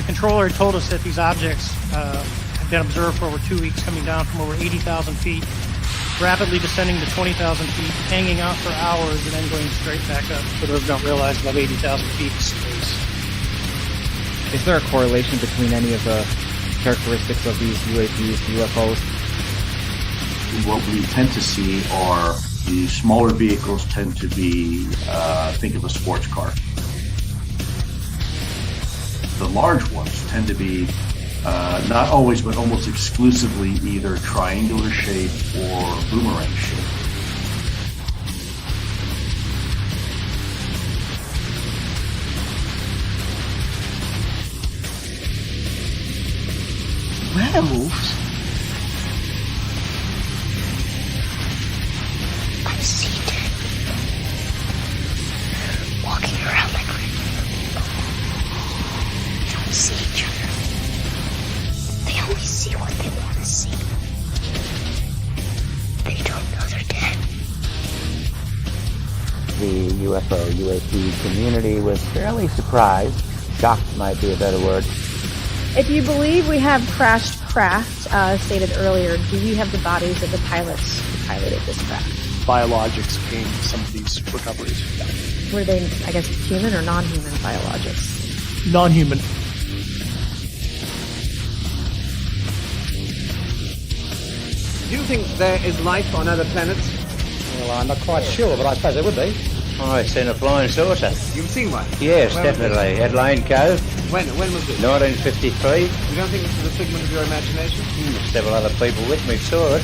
controller told us that these objects have been observed for over 2 weeks, coming down from over 80,000 feet, rapidly descending to 20,000 feet, hanging out for hours, and then going straight back up. For those who don't realize, above 80,000 feet is space. Is there a correlation between any of the characteristics of these UAPs, UFOs? What we tend to see are the smaller vehicles tend to be, think of a sports car. The large ones tend to be, not always, but almost exclusively either triangular shape or boomerang shape. Werewolves? I see dead people walking around like crazy people. They don't see each other. They only see what they want to see. They don't know they're dead. The UFO, UAP community was fairly surprised. Shocked might be a better word. If you believe we have crashed craft, stated earlier, do you have the bodies of the pilots who piloted this craft? Biologics came to some of these recoveries. Were they, I guess, human or non-human biologics? Non-human. Do you think there is life on other planets? Well, I'm not quite sure, but I suppose there would be. Oh, I've seen a flying saucer. You've seen one? Yes, Where definitely. At Lane Cove. When was it? 1953. You don't think this is a figment of your imagination? Several other people with me saw it.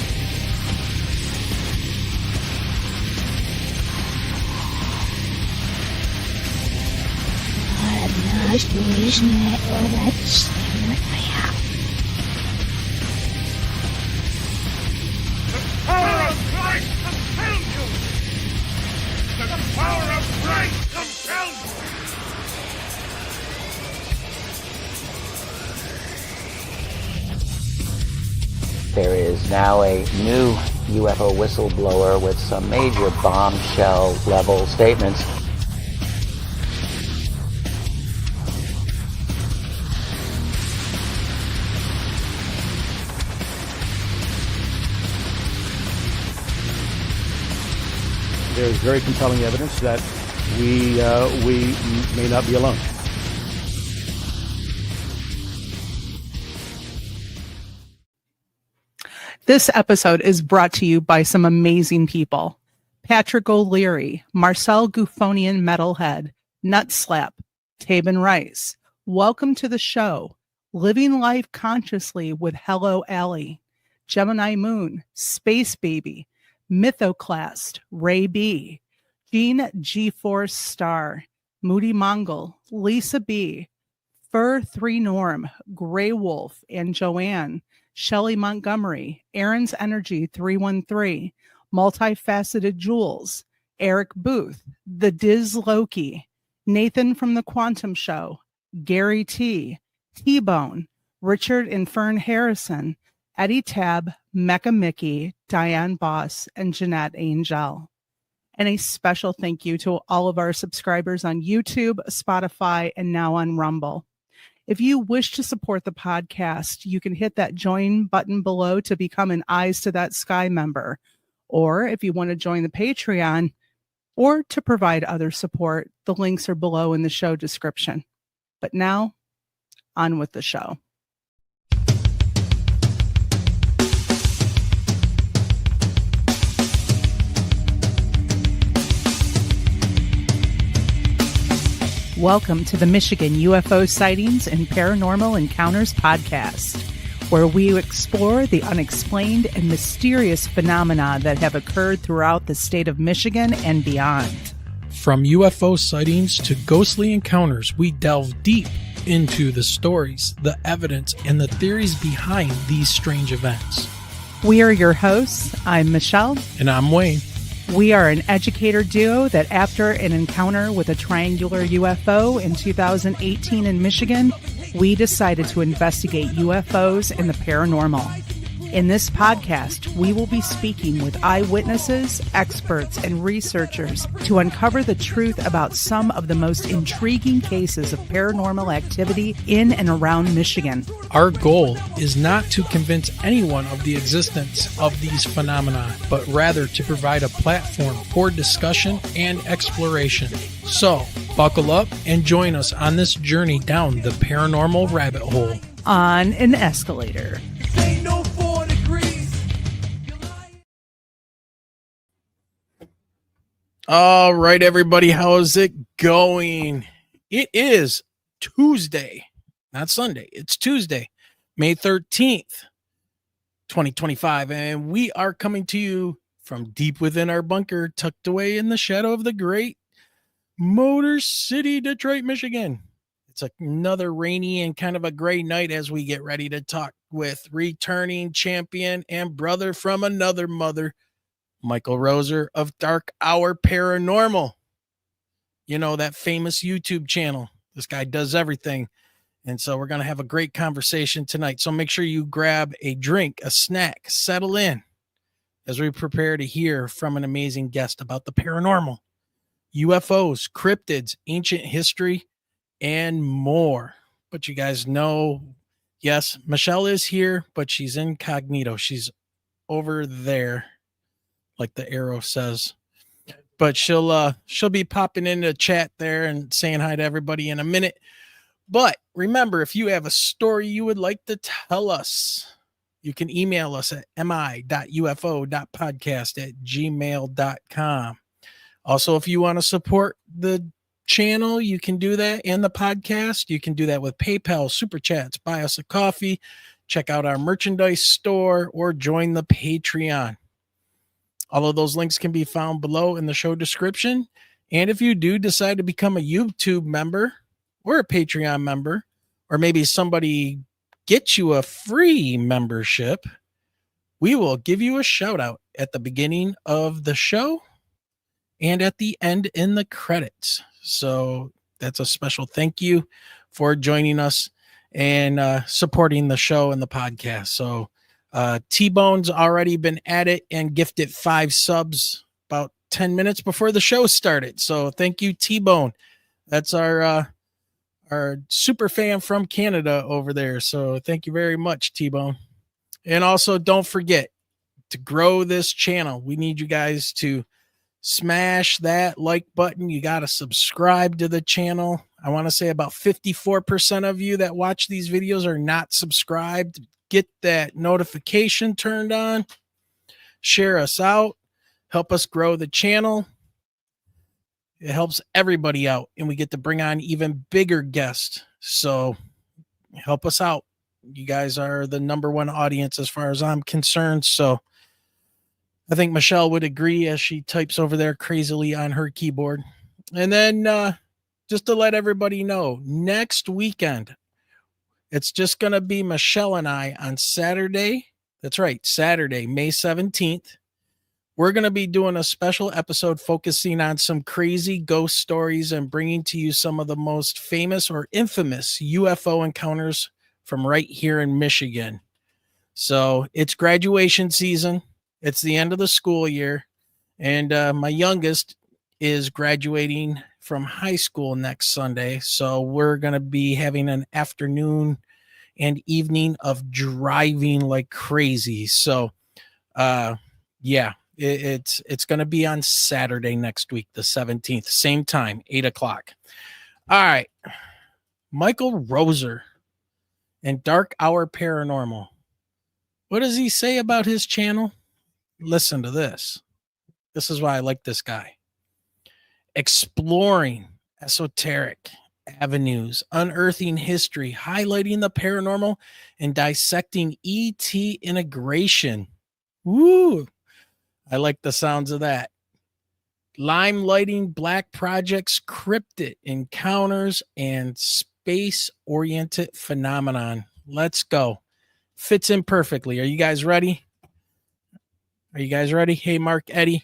There is now a new UFO whistleblower with some major bombshell level statements. There is very compelling evidence that we may not be alone. This episode is brought to you by some amazing people. Patrick O'Leary, Marcel Gouffonian Metalhead, Nutslap, Tabin Rice. Welcome to the show. Living Life Consciously with Hello Allie, Gemini Moon, Space Baby, Mythoclast, Ray B, Gene G-Force Star, Moody Mongol, Lisa B, Fur 3 Norm, Grey Wolf, and Joanne, Shelley Montgomery, Aaron's Energy 313, Multifaceted Jules, Eric Booth, The Diz Loki, Nathan from the Quantum Show, Gary T, T-Bone, Richard and Fern Harrison, Eddie Tab, Mecca Mickey, Diane Boss, and Jeanette Angel. And a special thank you to all of our subscribers on YouTube, Spotify, and now on Rumble. If you wish to support the podcast, you can hit that join button below to become an Eyes to That Sky member. Or if you want to join the Patreon or to provide other support, the links are below in the show description. But now, on with the show. Welcome to the Michigan UFO Sightings and Paranormal Encounters podcast, where we explore the unexplained and mysterious phenomena that have occurred throughout the state of Michigan and beyond. From UFO sightings to ghostly encounters, we delve deep into the stories, the evidence, and the theories behind these strange events. We are your hosts. I'm Michelle. And I'm Wayne. We are an educator duo that after an encounter with a triangular UFO in 2018 in Michigan, we decided to investigate UFOs and the paranormal. In this podcast, we will be speaking with eyewitnesses, experts, and researchers to uncover the truth about some of the most intriguing cases of paranormal activity in and around Michigan. Our goal is not to convince anyone of the existence of these phenomena, but rather to provide a platform for discussion and exploration. So, buckle up and join us on this journey down the paranormal rabbit hole. On an escalator. All right, everybody, how's it going? It is Tuesday, not Sunday. It's Tuesday, May 13th, 2025, and we are coming to you from deep within our bunker, tucked away in the shadow of the great Motor City, Detroit, Michigan. It's another rainy and kind of a gray night as we get ready to talk with returning champion and brother from another mother, Michael Roser of Dark Hour Paranormal. You know, that famous YouTube channel. This guy does everything. And so we're going to have a great conversation tonight. So make sure you grab a drink, a snack, settle in as we prepare to hear from an amazing guest about the paranormal, UFOs, cryptids, ancient history, and more. But you guys know, yes, Michelle is here, but she's incognito. She's over there, like the arrow says. But she'll be popping into chat there and saying hi to everybody in a minute. But remember, if you have a story you would like to tell us, you can email us at mi.ufo.podcast@gmail.com. Also, if you want to support the channel, you can do that, and the podcast. You can do that with PayPal, Super Chats, buy us a coffee, check out our merchandise store, or join the Patreon. All of those links can be found below in the show description. And if you do decide to become a YouTube member or a Patreon member, or maybe somebody gets you a free membership, we will give you a shout out at the beginning of the show and at the end in the credits. So that's a special thank you for joining us and supporting the show and the podcast. So T-Bone's already been at it and gifted 5 subs about 10 minutes before the show started. So thank you, T-Bone. That's our super fan from Canada over there. So thank you very much, T-Bone. And also don't forget to grow this channel. We need you guys to smash that like button. You got to subscribe to the channel. I want to say about 54% of you that watch these videos are not subscribed. Get that notification turned on. Share us out. Help us grow the channel. It helps everybody out, and we get to bring on even bigger guests. So help us out. You guys are the number one audience as far as I'm concerned. So I think Michelle would agree as she types over there crazily on her keyboard. And then just to let everybody know, next weekend, it's just going to be Michelle and I on Saturday. That's right, Saturday, May 17th. We're going to be doing a special episode focusing on some crazy ghost stories and bringing to you some of the most famous or infamous UFO encounters from right here in Michigan. So it's graduation season. It's the end of the school year. And my youngest is graduating from high school next Sunday. So we're going to be having an afternoon and evening of driving like crazy. So, yeah, it's going to be on Saturday next week, the 17th, same time, 8:00. All right. Michael Roser and Dark Hour Paranormal. What does he say about his channel? Listen to this. This is why I like this guy. Exploring esoteric avenues, unearthing history, highlighting the paranormal, and dissecting ET integration. Woo! I like the sounds of that. Limelighting black projects, cryptid encounters, and space-oriented phenomenon. Let's go. Fits in perfectly. Are you guys ready? Are you guys ready? Hey, Mark Eddy.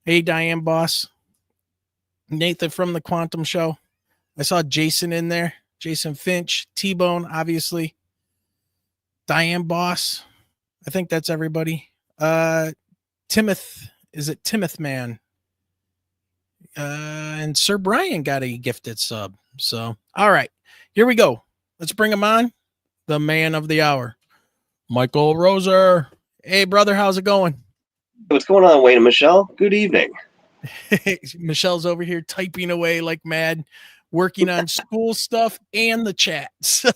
Hey, Diane Boss. Nathan from the Quantum Show. I saw Jason in there. Jason Finch. T-Bone, obviously. Diane Boss. I think that's everybody. Timoth, is it Timoth Man? And Sir Brian got a gifted sub. So, all right, here we go. Let's bring him on. The man of the hour, Michael Roser. Hey, brother, how's it going? What's going on, Wayne and Michelle? Good evening. Michelle's over here typing away like mad, working on school stuff and the chat. So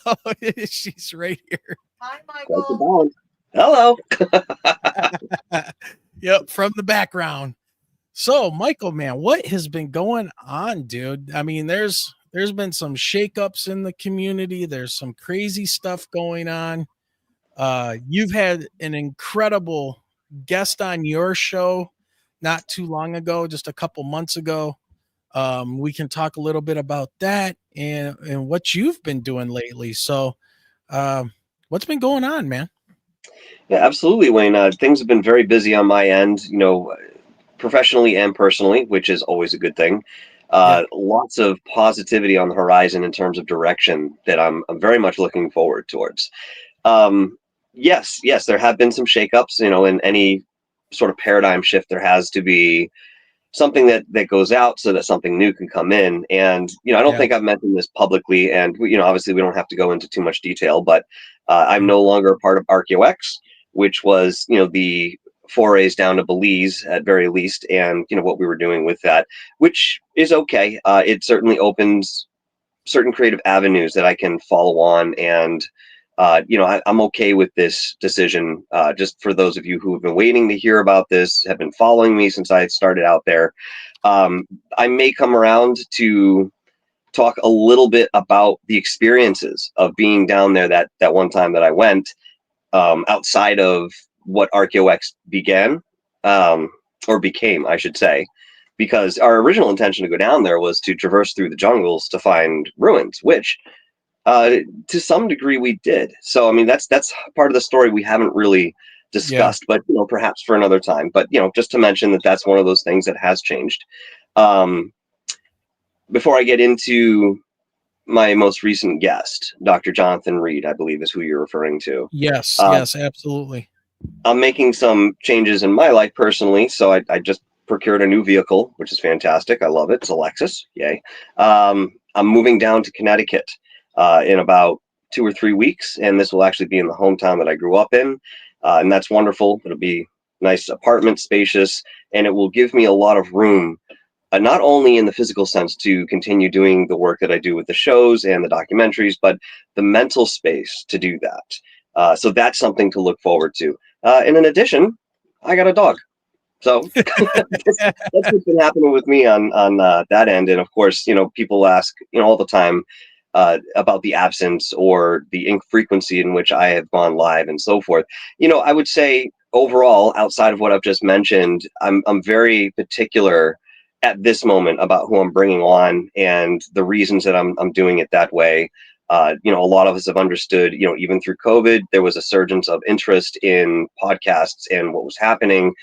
she's right here. Hi, Michael. Hello. Yep, from the background. So, Michael, man, what has been going on, dude? I mean, there's been some shakeups in the community. There's some crazy stuff going on. You've had an incredible guest on your show not too long ago, just a couple months ago. We can talk a little bit about that and what you've been doing lately. So, what's been going on, man? Yeah, absolutely, Wayne. Things have been very busy on my end, professionally and personally, which is always a good thing. Lots of positivity on the horizon in terms of direction that I'm very much looking forward towards. Yes, there have been some shakeups. In any sort of paradigm shift, there has to be something that goes out so that something new can come in. And I don't think I've mentioned this publicly, and obviously we don't have to go into too much detail, but I'm no longer a part of ArchaeoX, which was the forays down to Belize at very least, and what we were doing with that, which is okay. It certainly opens certain creative avenues that I can follow on, and I'm okay with this decision. Just for those of you who have been waiting to hear about this, have been following me since I started out there, I may come around to talk a little bit about the experiences of being down there that one time that I went, outside of what ArchaeoX began, or became, I should say, because our original intention to go down there was to traverse through the jungles to find ruins, which to some degree we did. So, I mean, that's part of the story we haven't really discussed, but perhaps for another time. But just to mention that that's one of those things that has changed. Before I get into my most recent guest, Dr. Jonathan Reed, I believe is who you're referring to. Yes, absolutely. I'm making some changes in my life personally, so I just procured a new vehicle, which is fantastic. I love it. It's a Lexus. Yay. I'm moving down to Connecticut in about 2 or 3 weeks, and this will actually be in the hometown that I grew up in, and that's wonderful. It'll be nice apartment, spacious, and it will give me a lot of room, not only in the physical sense to continue doing the work that I do with the shows and the documentaries, but the mental space to do that. So that's something to look forward to. And in addition, I got a dog. So that's what's been happening with me on that end. And of course, people ask, all the time about the absence or the infrequency in which I have gone live and so forth. I would say overall, outside of what I've just mentioned, I'm very particular at this moment about who I'm bringing on and the reasons that I'm doing it that way. A lot of us have understood, even through COVID, there was a surge of interest in podcasts and what was happening.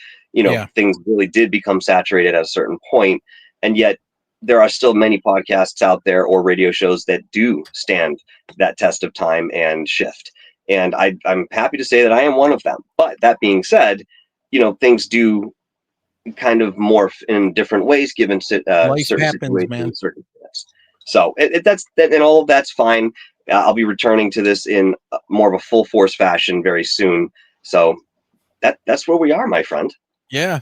Things really did become saturated at a certain point, and yet there are still many podcasts out there or radio shows that do stand that test of time and shift. And I'm happy to say that I am one of them. But that being said, things do kind of morph in different ways given certain situations, man. Circumstances. So that's that, and all of that's fine. I'll be returning to this in more of a full force fashion very soon. So that's where we are, my friend. Yeah.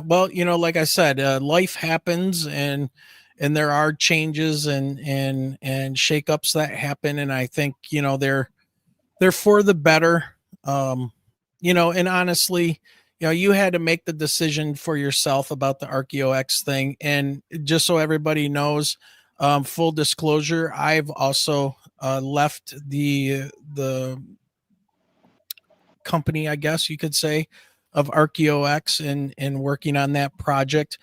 Well, like I said, life happens, and there are changes and shakeups that happen, and I think they're for the better. And honestly, you had to make the decision for yourself about the ArchaeoX thing, and just so everybody knows, full disclosure, I've also left the company, I guess you could say, of ArchaeoX and working on that project.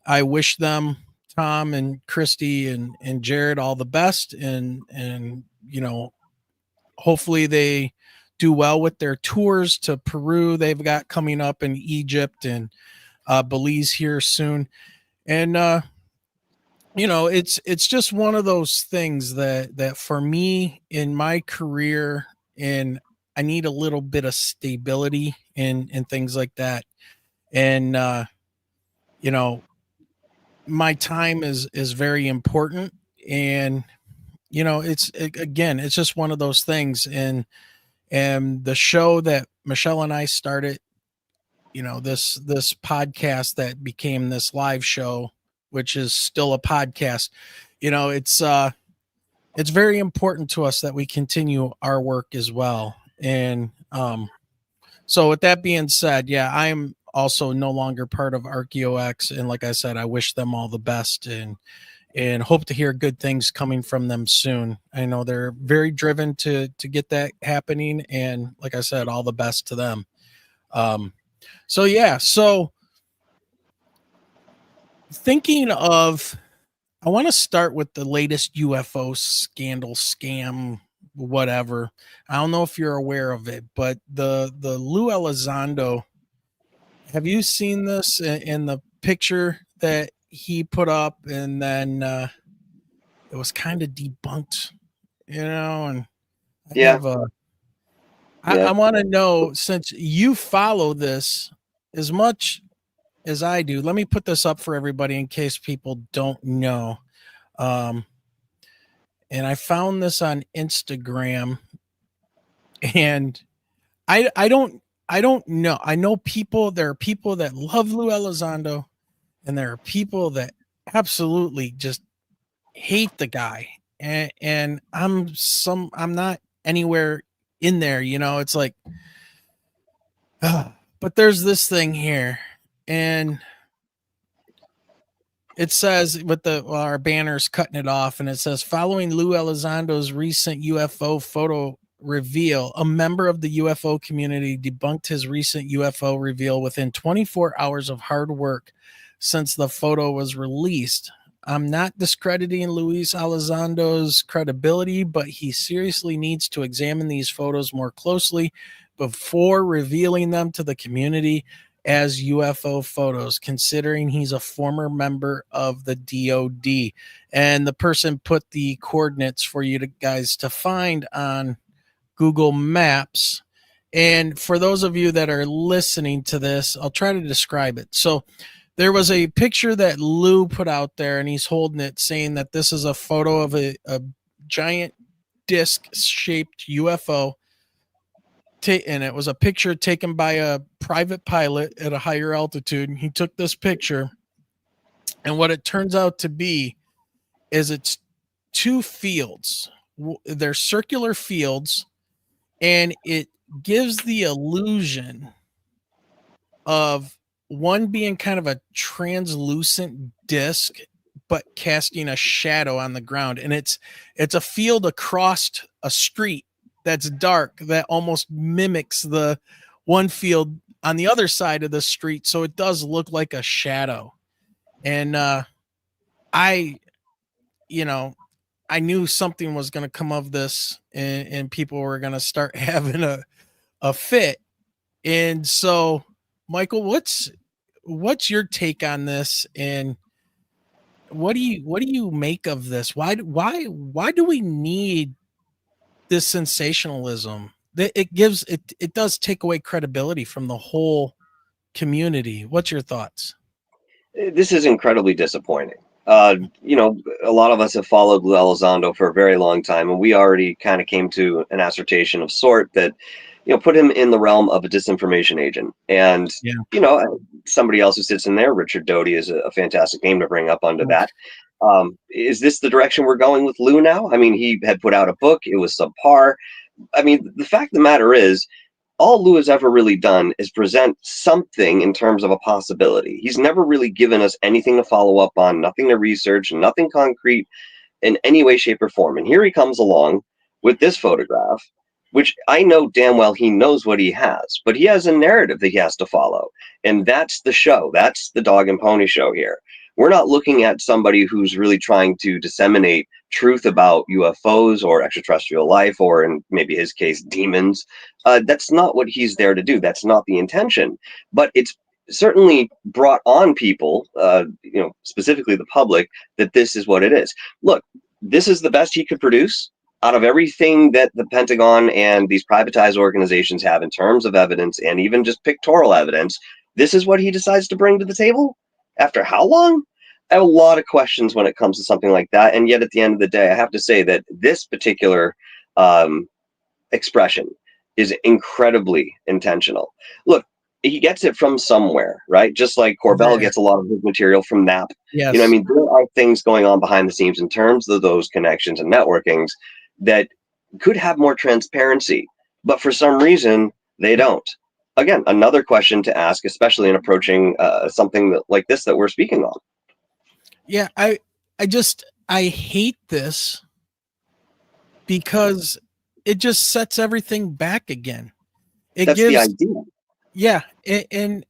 I wish them, Tom and Christy and Jared, all the best, and hopefully they do well with their tours to Peru they've got coming up, in Egypt and Belize here soon. And it's just one of those things that for me in my career in I need a little bit of stability and things like that. And you know, my time is very important. And you know, again, it's just one of those things. And the show that Michelle and I started, you know, this podcast that became this live show, which is still a podcast, you know, it's very important to us that we continue our work as well. And so with that being said, yeah, I am also no longer part of ArchaeoX, and like I said, I wish them all the best and hope to hear good things coming from them soon. I know they're very driven to get that happening, and like I said, all the best to them. So yeah, so thinking of, I want to start with the latest UFO scandal, scam, whatever. I don't know if you're aware of it, but the Lou Elizondo, have you seen this in the picture that he put up? And then it was kind of debunked, you know, and I want to know, since you follow this as much as I do, let me put this up for everybody in case people don't know. And I found this on Instagram, and I don't know. I know there are people that love Lou Elizondo, and there are people that absolutely just hate the guy. And I'm not anywhere in there, you know. It's like, but there's this thing here, and it says with our banners cutting it off, and it says, following Lou Elizondo's recent UFO photo reveal, a member of the UFO community debunked his recent UFO reveal within 24 hours of hard work since the photo was released. I'm not discrediting Luis Elizondo's credibility, but he seriously needs to examine these photos more closely before revealing them to the community as UFO photos, considering he's a former member of the DOD. And the person put the coordinates for you guys to find on Google Maps. And for those of you that are listening to this, I'll try to describe it. So there was a picture that Lou put out there, and he's holding it, saying that this is a photo of a giant disc-shaped UFO. And it was a picture taken by a private pilot at a higher altitude. And he took this picture, and what it turns out to be is it's two fields. They're circular fields, and it gives the illusion of one being kind of a translucent disc, but casting a shadow on the ground. And it's a field across a street that's dark, that almost mimics the one field on the other side of the street. So it does look like a shadow. And I knew something was going to come of this, and people were going to start having a fit. And so, Michael, what's your take on this, and what do you make of this? Why do we need this sensationalism? It does take away credibility from the whole community. What's your thoughts? This is incredibly disappointing. You know, a lot of us have followed Lou Elizondo for a very long time, and we already kind of came to an assertion of sort that, you know, put him in the realm of a disinformation agent. And, you know, somebody else who sits in there, Richard Doty, is a fantastic name to bring up under that. Is this the direction we're going with Lou now? I mean, he had put out a book. It was subpar. I mean, the fact of the matter is, all Lou has ever really done is present something in terms of a possibility. He's never really given us anything to follow up on, nothing to research, nothing concrete in any way, shape, or form. And here he comes along with this photograph, which I know damn well he knows what he has, but he has a narrative that he has to follow. And that's the show. That's the dog and pony show here. We're not looking at somebody who's really trying to disseminate truth about UFOs or extraterrestrial life, or in maybe his case, demons. That's not what he's there to do. That's not the intention. But it's certainly brought on people, you know, specifically the public, that this is what it is. Look, this is the best he could produce. out of everything that the Pentagon and these privatized organizations have in terms of evidence and even just pictorial evidence, this is what he decides to bring to the table? After how long? I have a lot of questions when it comes to something like that. And yet at the end of the day, I have to say that this particular expression is incredibly intentional. Look, he gets it from somewhere, right? Just like Corbell gets a lot of his material from NAP. Yes. You know, I mean, there are things going on behind the scenes in terms of those connections and networkings that could have more transparency, but for some reason they don't. Again, another question to ask, especially in approaching something like this that we're speaking on. Yeah, I hate this because it just sets everything back again. That's the idea. Yeah, and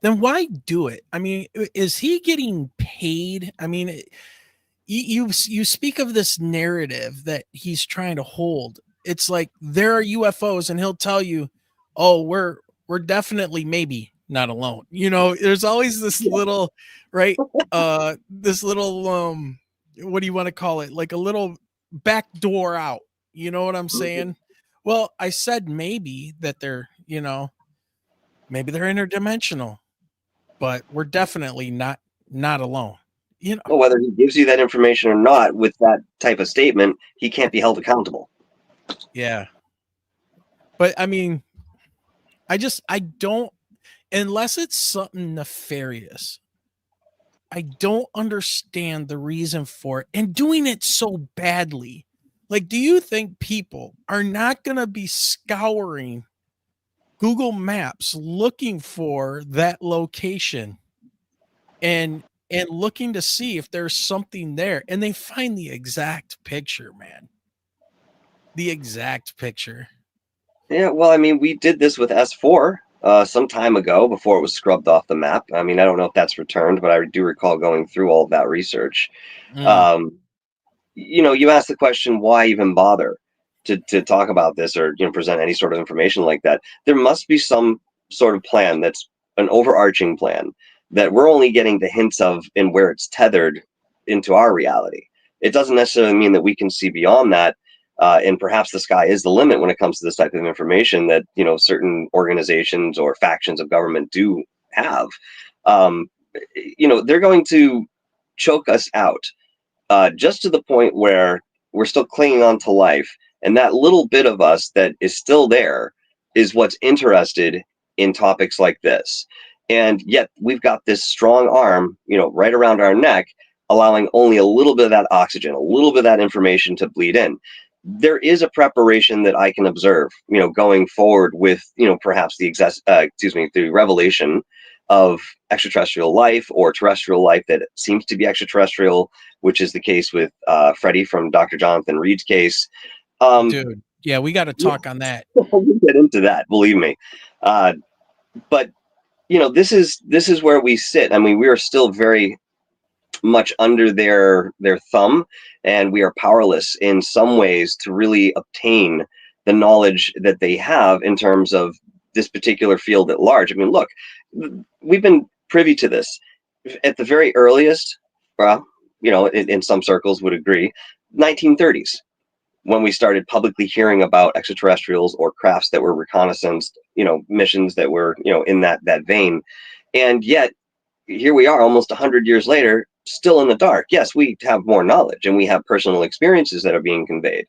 then why do it? I mean, is he getting paid? I mean, you speak of this narrative that he's trying to hold. It's like there are UFOs, and he'll tell you, "Oh, we're definitely maybe not alone." You know, there's always this little, right? This little what do you want to call it? Like a little back door out. You know what I'm saying? Well, I said maybe that they're, you know, maybe they're interdimensional, but we're definitely not alone. You know, well, whether he gives you that information or not with that type of statement, he can't be held accountable. Yeah. But I mean, I don't, unless it's something nefarious, I don't understand the reason for it and doing it so badly. Like, do you think people are not going to be scouring Google Maps looking for that location and looking to see if there's something there, and they find the exact picture, man? The exact picture. Yeah, well, I mean, we did this with S4 some time ago before it was scrubbed off the map. I mean, I don't know if that's returned, but I do recall going through all of that research. You know, you asked the question, why even bother to talk about this or, you know, present any sort of information like that? There must be some sort of plan that's an overarching plan that we're only getting the hints of in where it's tethered into our reality. It doesn't necessarily mean that we can see beyond that. And perhaps the sky is the limit when it comes to this type of information that, you know, certain organizations or factions of government do have. You know, they're going to choke us out just to the point where we're still clinging on to life. And that little bit of us that is still there is what's interested in topics like this. And yet we've got this strong arm, you know, right around our neck, allowing only a little bit of that oxygen, a little bit of that information to bleed in. There is a preparation that I can observe, you know, going forward with, you know, perhaps the revelation of extraterrestrial life or terrestrial life that seems to be extraterrestrial, which is the case with Freddie from Dr. Jonathan Reed's case. Dude, yeah, we got to talk on that. We'll get into that, believe me. But you know, this is where we sit. I mean, we are still very much under their thumb, and we are powerless in some ways to really obtain the knowledge that they have in terms of this particular field at large. I mean, look, we've been privy to this at the very earliest. Well, you know, in some circles would agree, 1930s, when we started publicly hearing about extraterrestrials or crafts that were reconnaissance, you know, missions that were, you know, in that vein. And yet here we are almost 100 years later, still in the dark. Yes, we have more knowledge and we have personal experiences that are being conveyed,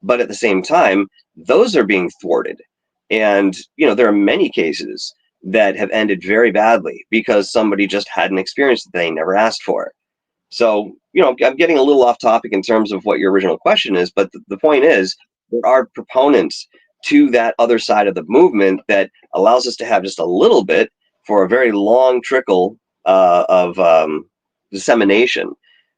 but at the same time, those are being thwarted. And, you know, there are many cases that have ended very badly because somebody just had an experience that they never asked for. So, you know, I'm getting a little off topic in terms of what your original question is, but the point is there are proponents to that other side of the movement that allows us to have just a little bit for a very long trickle of dissemination,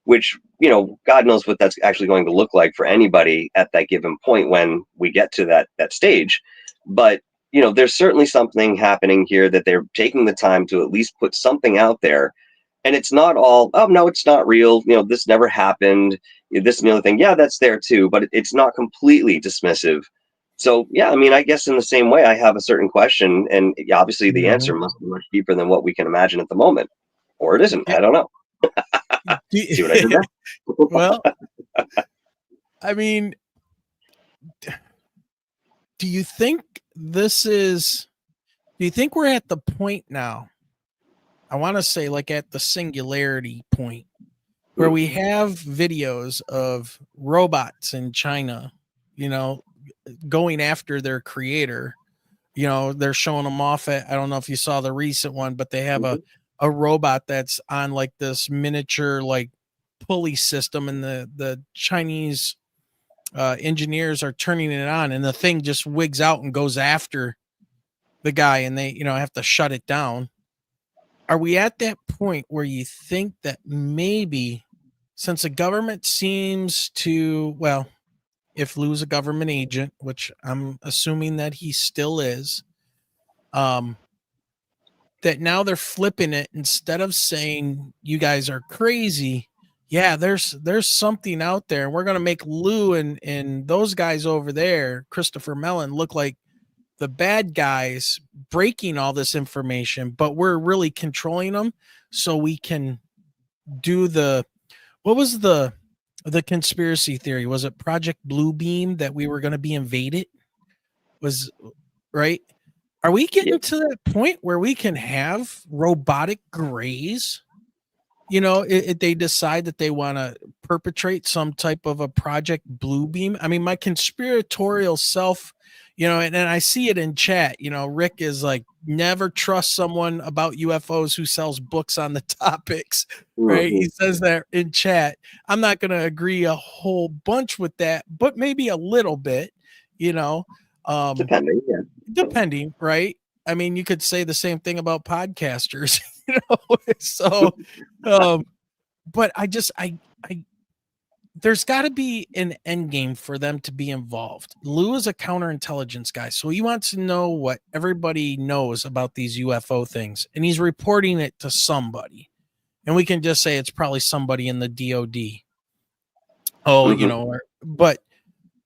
which, you know, God knows what that's actually going to look like for anybody at that given point when we get to that stage. But, you know, there's certainly something happening here that they're taking the time to at least put something out there. And it's not all, oh, no, it's not real. You know, this never happened. This and the other thing. Yeah, that's there too. But it's not completely dismissive. So, yeah, I mean, I guess in the same way, I have a certain question. And obviously the answer must be much deeper than what we can imagine at the moment. Or it isn't. I don't know. See what I did there? Well, I mean, do you think we're at the point now? I want to say like at the singularity point where we have videos of robots in China, going after their creator. They're showing them off at, I don't know if you saw the recent one, but they have a robot that's on like this miniature like pulley system, and the Chinese engineers are turning it on, and the thing just wigs out and goes after the guy, and they have to shut it down. Are we at that point where you think that maybe, since the government seems to, well, if Lou's a government agent, which I'm assuming that he still is, that now they're flipping it, instead of saying you guys are crazy, yeah, there's something out there, and we're gonna make Lou and those guys over there, Christopher Mellon, look like the bad guys breaking all this information, but we're really controlling them so we can do what was the conspiracy theory? Was it Project Blue Beam that we were going to be invaded? Was right? Are we getting to that point where we can have robotic grays? If they decide that they want to perpetrate some type of a Project Blue Beam. I mean, my conspiratorial self, and I see it in chat. Rick is like, never trust someone about UFOs who sells books on the topics, right? He says that in chat. I'm not going to agree a whole bunch with that, but maybe a little bit, depending, right? I mean, you could say the same thing about podcasters, so, but I there's got to be an end game for them to be involved. Lou is a counterintelligence guy, so he wants to know what everybody knows about these UFO things, and he's reporting it to somebody. And we can just say it's probably somebody in the DOD.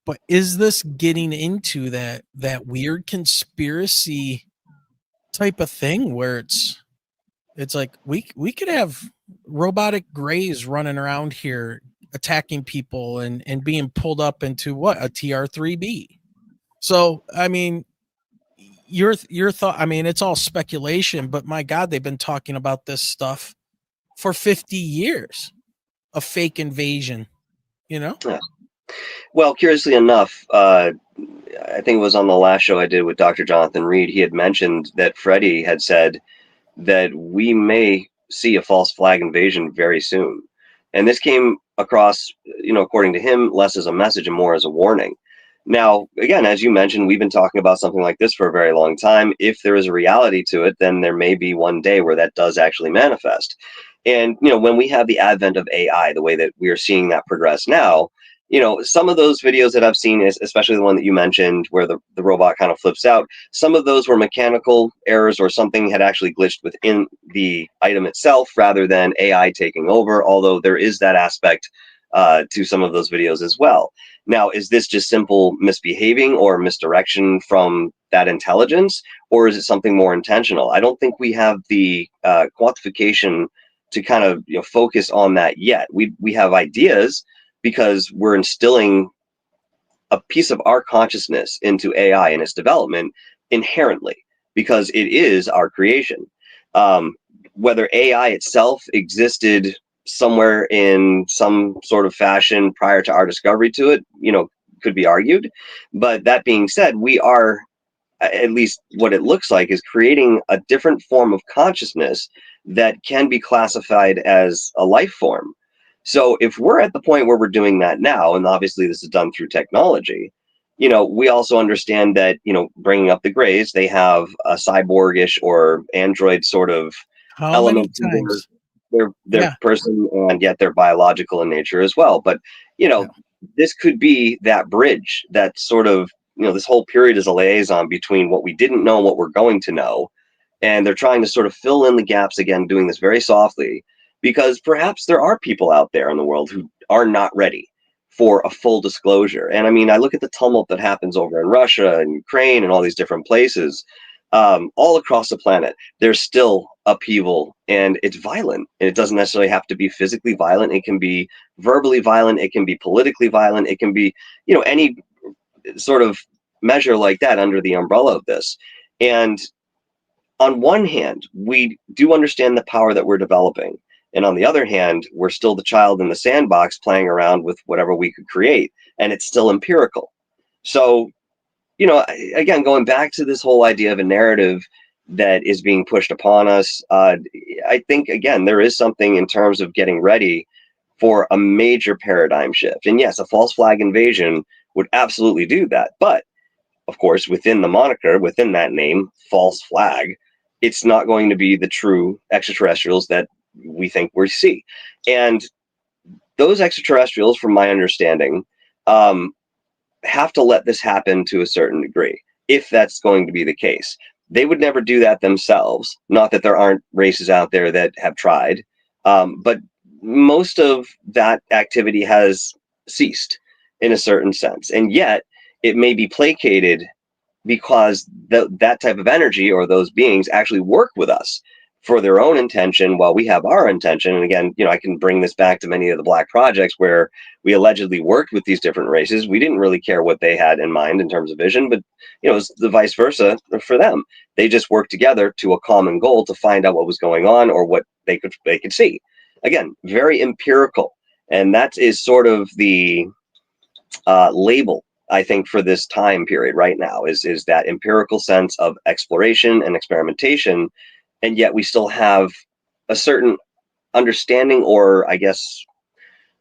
But is this getting into that weird conspiracy type of thing where it's like we could have robotic grays running around here attacking people and being pulled up into a TR-3B. So, I mean, your thought, I mean, it's all speculation, but my God, they've been talking about this stuff for 50 years, a fake invasion, Yeah. Well, curiously enough, I think it was on the last show I did with Dr. Jonathan Reed, he had mentioned that Freddie had said that we may see a false flag invasion very soon. And this came across, according to him, less as a message and more as a warning. Now, again, as you mentioned, we've been talking about something like this for a very long time. If there is a reality to it, then there may be one day where that does actually manifest. And, when we have the advent of AI, the way that we are seeing that progress now, some of those videos that I've seen, especially the one that you mentioned where the robot kind of flips out, some of those were mechanical errors or something had actually glitched within the item itself rather than AI taking over, although there is that aspect to some of those videos as well. Now, is this just simple misbehaving or misdirection from that intelligence, or is it something more intentional? I don't think we have the quantification to kind of focus on that yet. We have ideas, because we're instilling a piece of our consciousness into AI and its development inherently, because it is our creation. Whether AI itself existed somewhere in some sort of fashion prior to our discovery to it, could be argued. But that being said, we are, at least what it looks like, is creating a different form of consciousness that can be classified as a life form. So if we're at the point where we're doing that now, and obviously this is done through technology, we also understand that, bringing up the grays, they have a cyborgish or android sort of element to their person, and yet they're biological in nature as well. But, this could be that bridge, that sort of, this whole period is a liaison between what we didn't know and what we're going to know. And they're trying to sort of fill in the gaps again, doing this very softly, because perhaps there are people out there in the world who are not ready for a full disclosure. And I mean, I look at the tumult that happens over in Russia and Ukraine and all these different places, all across the planet. There's still upheaval, and it's violent. And it doesn't necessarily have to be physically violent. It can be verbally violent. It can be politically violent. It can be, any sort of measure like that under the umbrella of this. And on one hand, we do understand the power that we're developing. And on the other hand, we're still the child in the sandbox playing around with whatever we could create. And it's still empirical. So, again, going back to this whole idea of a narrative that is being pushed upon us, I think, again, there is something in terms of getting ready for a major paradigm shift. And yes, a false flag invasion would absolutely do that. But of course, within the moniker, within that name, false flag, it's not going to be the true extraterrestrials that we think we see. And those extraterrestrials, from my understanding, have to let this happen to a certain degree, if that's going to be the case. They would never do that themselves. Not that there aren't races out there that have tried, but most of that activity has ceased in a certain sense. And yet it may be placated because that type of energy or those beings actually work with us for their own intention while we have our intention. And again, I can bring this back to many of the Black projects where we allegedly worked with these different races. We didn't really care what they had in mind in terms of vision, but it was the vice versa for them. They just worked together to a common goal to find out what was going on or what they could see. Again, very empirical. And that is sort of the label, I think, for this time period right now is that empirical sense of exploration and experimentation. And yet we still have a certain understanding, or I guess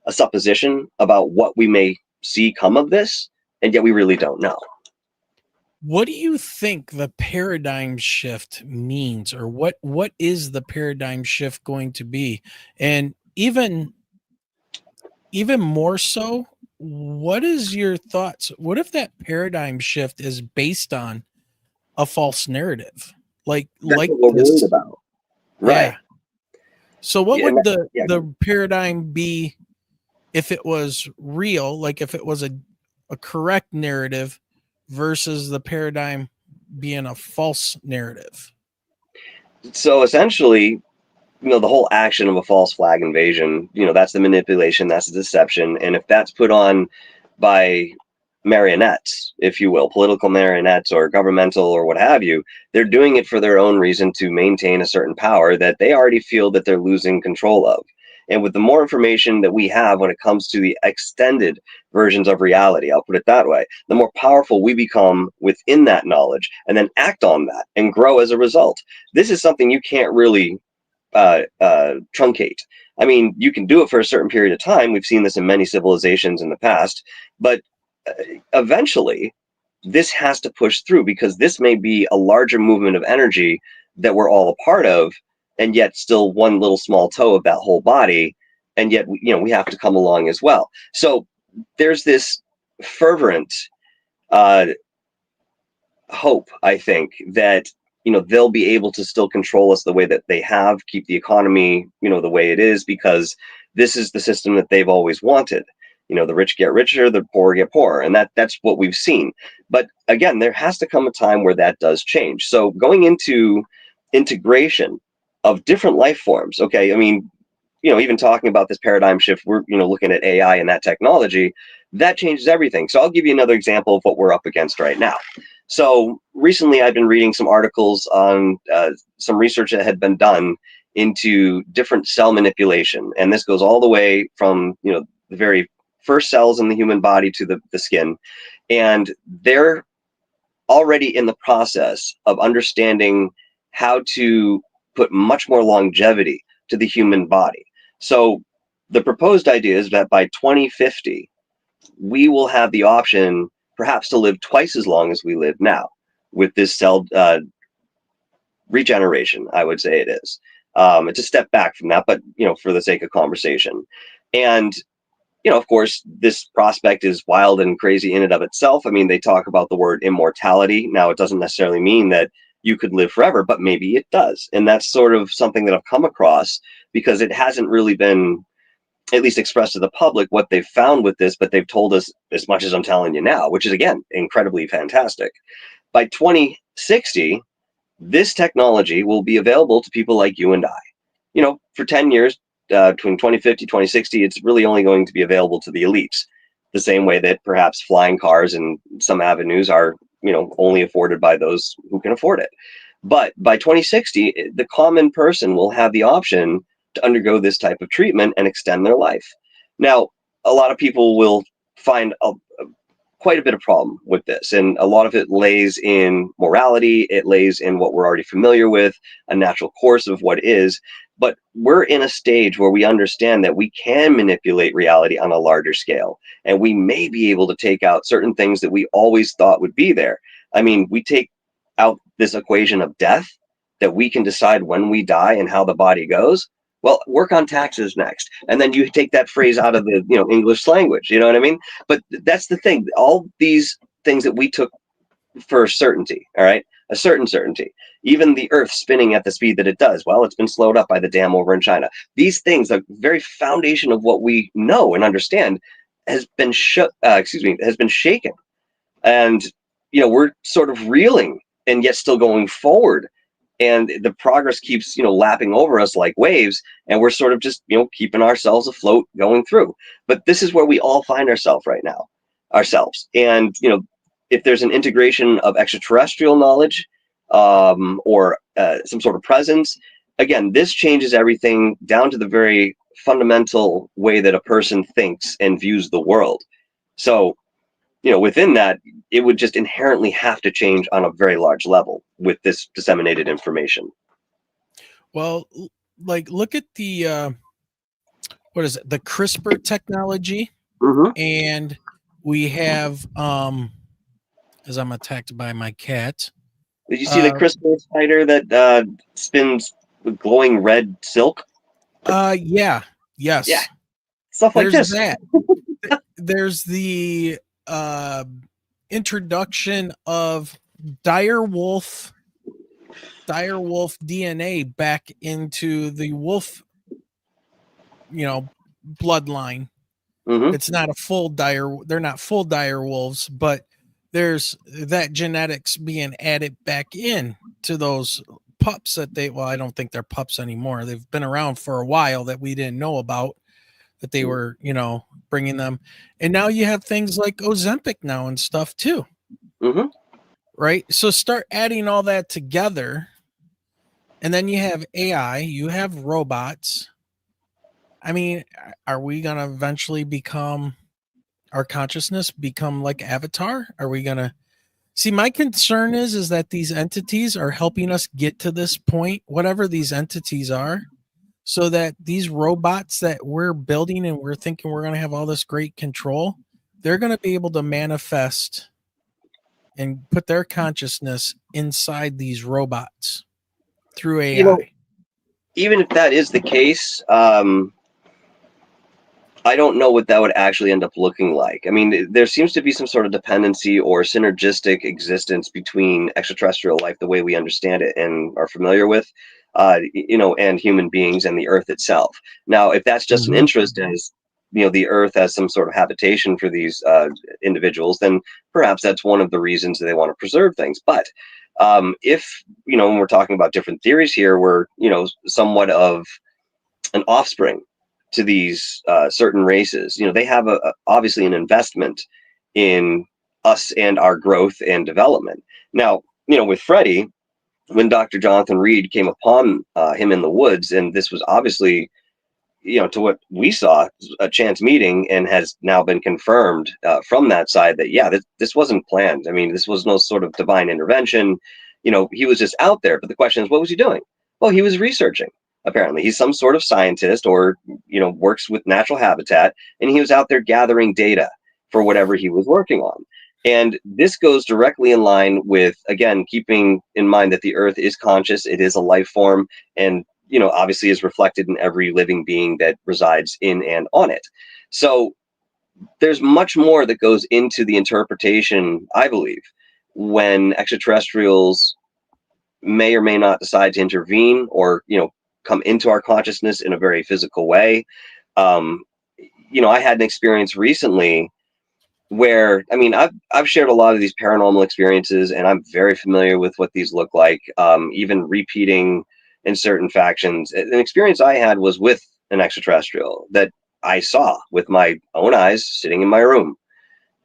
a supposition about what we may see come of this. And yet we really don't know. What do you think the paradigm shift means, or what is the paradigm shift going to be? And even more so, what is your thoughts? What if that paradigm shift is based on a false narrative? That's what we're worried about. Right. Yeah. So what would the paradigm be if it was real, like if it was a correct narrative versus the paradigm being a false narrative? So essentially, the whole action of a false flag invasion, that's the manipulation, that's the deception. And if that's put on by marionettes, if you will, political marionettes or governmental or what have you, they're doing it for their own reason to maintain a certain power that they already feel that they're losing control of. And with the more information that we have when it comes to the extended versions of reality, I'll put it that way, the more powerful we become within that knowledge and then act on that and grow as a result. This is something you can't really truncate. I mean, you can do it for a certain period of time. We've seen this in many civilizations in the past, but eventually this has to push through, because this may be a larger movement of energy that we're all a part of, and yet still one little small toe of that whole body, and yet we have to come along as well. So there's this fervent hope, I think, that they'll be able to still control us the way that they have, keep the economy the way it is, because this is the system that they've always wanted. The rich get richer, the poor get poorer, and that's what we've seen. But again, there has to come a time where that does change. So going into integration of different life forms, okay, I mean, even talking about this paradigm shift, we're looking at AI and that technology, that changes everything. So I'll give you another example of what we're up against right now. So recently I've been reading some articles on some research that had been done into different cell manipulation. And this goes all the way from, the very first cells in the human body to the skin. And they're already in the process of understanding how to put much more longevity to the human body. So the proposed idea is that by 2050, we will have the option perhaps to live twice as long as we live now with this cell regeneration, I would say it is. It's a step back from that, but for the sake of conversation. And of course, this prospect is wild and crazy in and of itself. I mean, they talk about the word immortality. Now, it doesn't necessarily mean that you could live forever, but maybe it does. And that's sort of something that I've come across, because it hasn't really been at least expressed to the public what they've found with this, but they've told us as much as I'm telling you now, which is, again, incredibly fantastic. By 2060, This technology will be available to people like you and I. You know, for 10 years, between 2050, 2060, it's really only going to be available to the elites, the same way that perhaps flying cars in some avenues are, you know, only afforded by those who can afford it. But by 2060, the common person will have the option to undergo this type of treatment and extend their life. Now, a lot of people will find quite a bit of problem with this, and a lot of it lays in morality. It lays in what we're already familiar with, a natural course of what is. But we're in a stage where we understand that we can manipulate reality on a larger scale, and we may be able to take out certain things that we always thought would be there. I mean, we take out this equation of death, that we can decide when we die and how the body goes. Well, work on taxes next, and then you take that phrase out of the, you know, English language. You know what I mean? But that's the thing. All these things that we took for certainty, all right, a certain certainty. Even the Earth spinning at the speed that it does, well, it's been slowed up by the dam over in China. These things, the very foundation of what we know and understand, has been has been shaken, and you know, we're sort of reeling and yet still going forward. And the progress keeps, you know, lapping over us like waves, and we're sort of just, you know, keeping ourselves afloat going through. But this is where we all find ourselves right now, and you know, if there's an integration of extraterrestrial knowledge or some sort of presence, again, this changes everything down to the very fundamental way that a person thinks and views the world. So, you know, within that, it would just inherently have to change on a very large level with this disseminated information. Well, like, look at the what is it, the CRISPR technology. And we have as I'm attacked by my cat. Did you see the CRISPR spider that spins with glowing red silk? Yes. Yeah, stuff like There's this. that. There's the introduction of dire wolf DNA back into the wolf, you know, bloodline. It's not a full dire, they're not full dire wolves, but there's that genetics being added back in to those pups that well, I don't think they're pups anymore. They've been around for a while that we didn't know about, that they were, you know, bringing them. And now you have things like Ozempic now and stuff too. Right? So start adding all that together, and then you have AI, you have robots. I mean, are we going to eventually become, our consciousness become like Avatar? Are we going to see? My concern is that these entities are helping us get to this point, whatever these entities are, so that these robots that we're building and we're thinking we're going to have all this great control, they're going to be able to manifest and put their consciousness inside these robots through AI. You know, even if that is the case, I don't know what that would actually end up looking like. I mean, there seems to be some sort of dependency or synergistic existence between extraterrestrial life, the way we understand it and are familiar with, you know, and human beings and the Earth itself. Now, if that's just an interest as, you know, the Earth as some sort of habitation for these individuals, then perhaps that's one of the reasons they want to preserve things. But if, you know, when we're talking about different theories here, we're, you know, somewhat of an offspring to these certain races. You know, they have obviously an investment in us and our growth and development. Now, you know, with Freddie, when Dr. Jonathan Reed came upon him in the woods, and this was obviously, you know, to what we saw, a chance meeting, and has now been confirmed from that side that, yeah, this wasn't planned. I mean, this was no sort of divine intervention. You know, he was just out there. But the question is, what was he doing? Well, he was researching. Apparently, he's some sort of scientist, or, you know, works with natural habitat, and he was out there gathering data for whatever he was working on. And this goes directly in line with, again, keeping in mind that the Earth is conscious, it is a life form, and, you know, obviously is reflected in every living being that resides in and on it. So there's much more that goes into the interpretation, I believe, when extraterrestrials may or may not decide to intervene, or, you know, come into our consciousness in a very physical way. You know, I had an experience recently where, I mean, I've shared a lot of these paranormal experiences, and I'm very familiar with what these look like, even repeating in certain factions. An experience I had was with an extraterrestrial that I saw with my own eyes sitting in my room.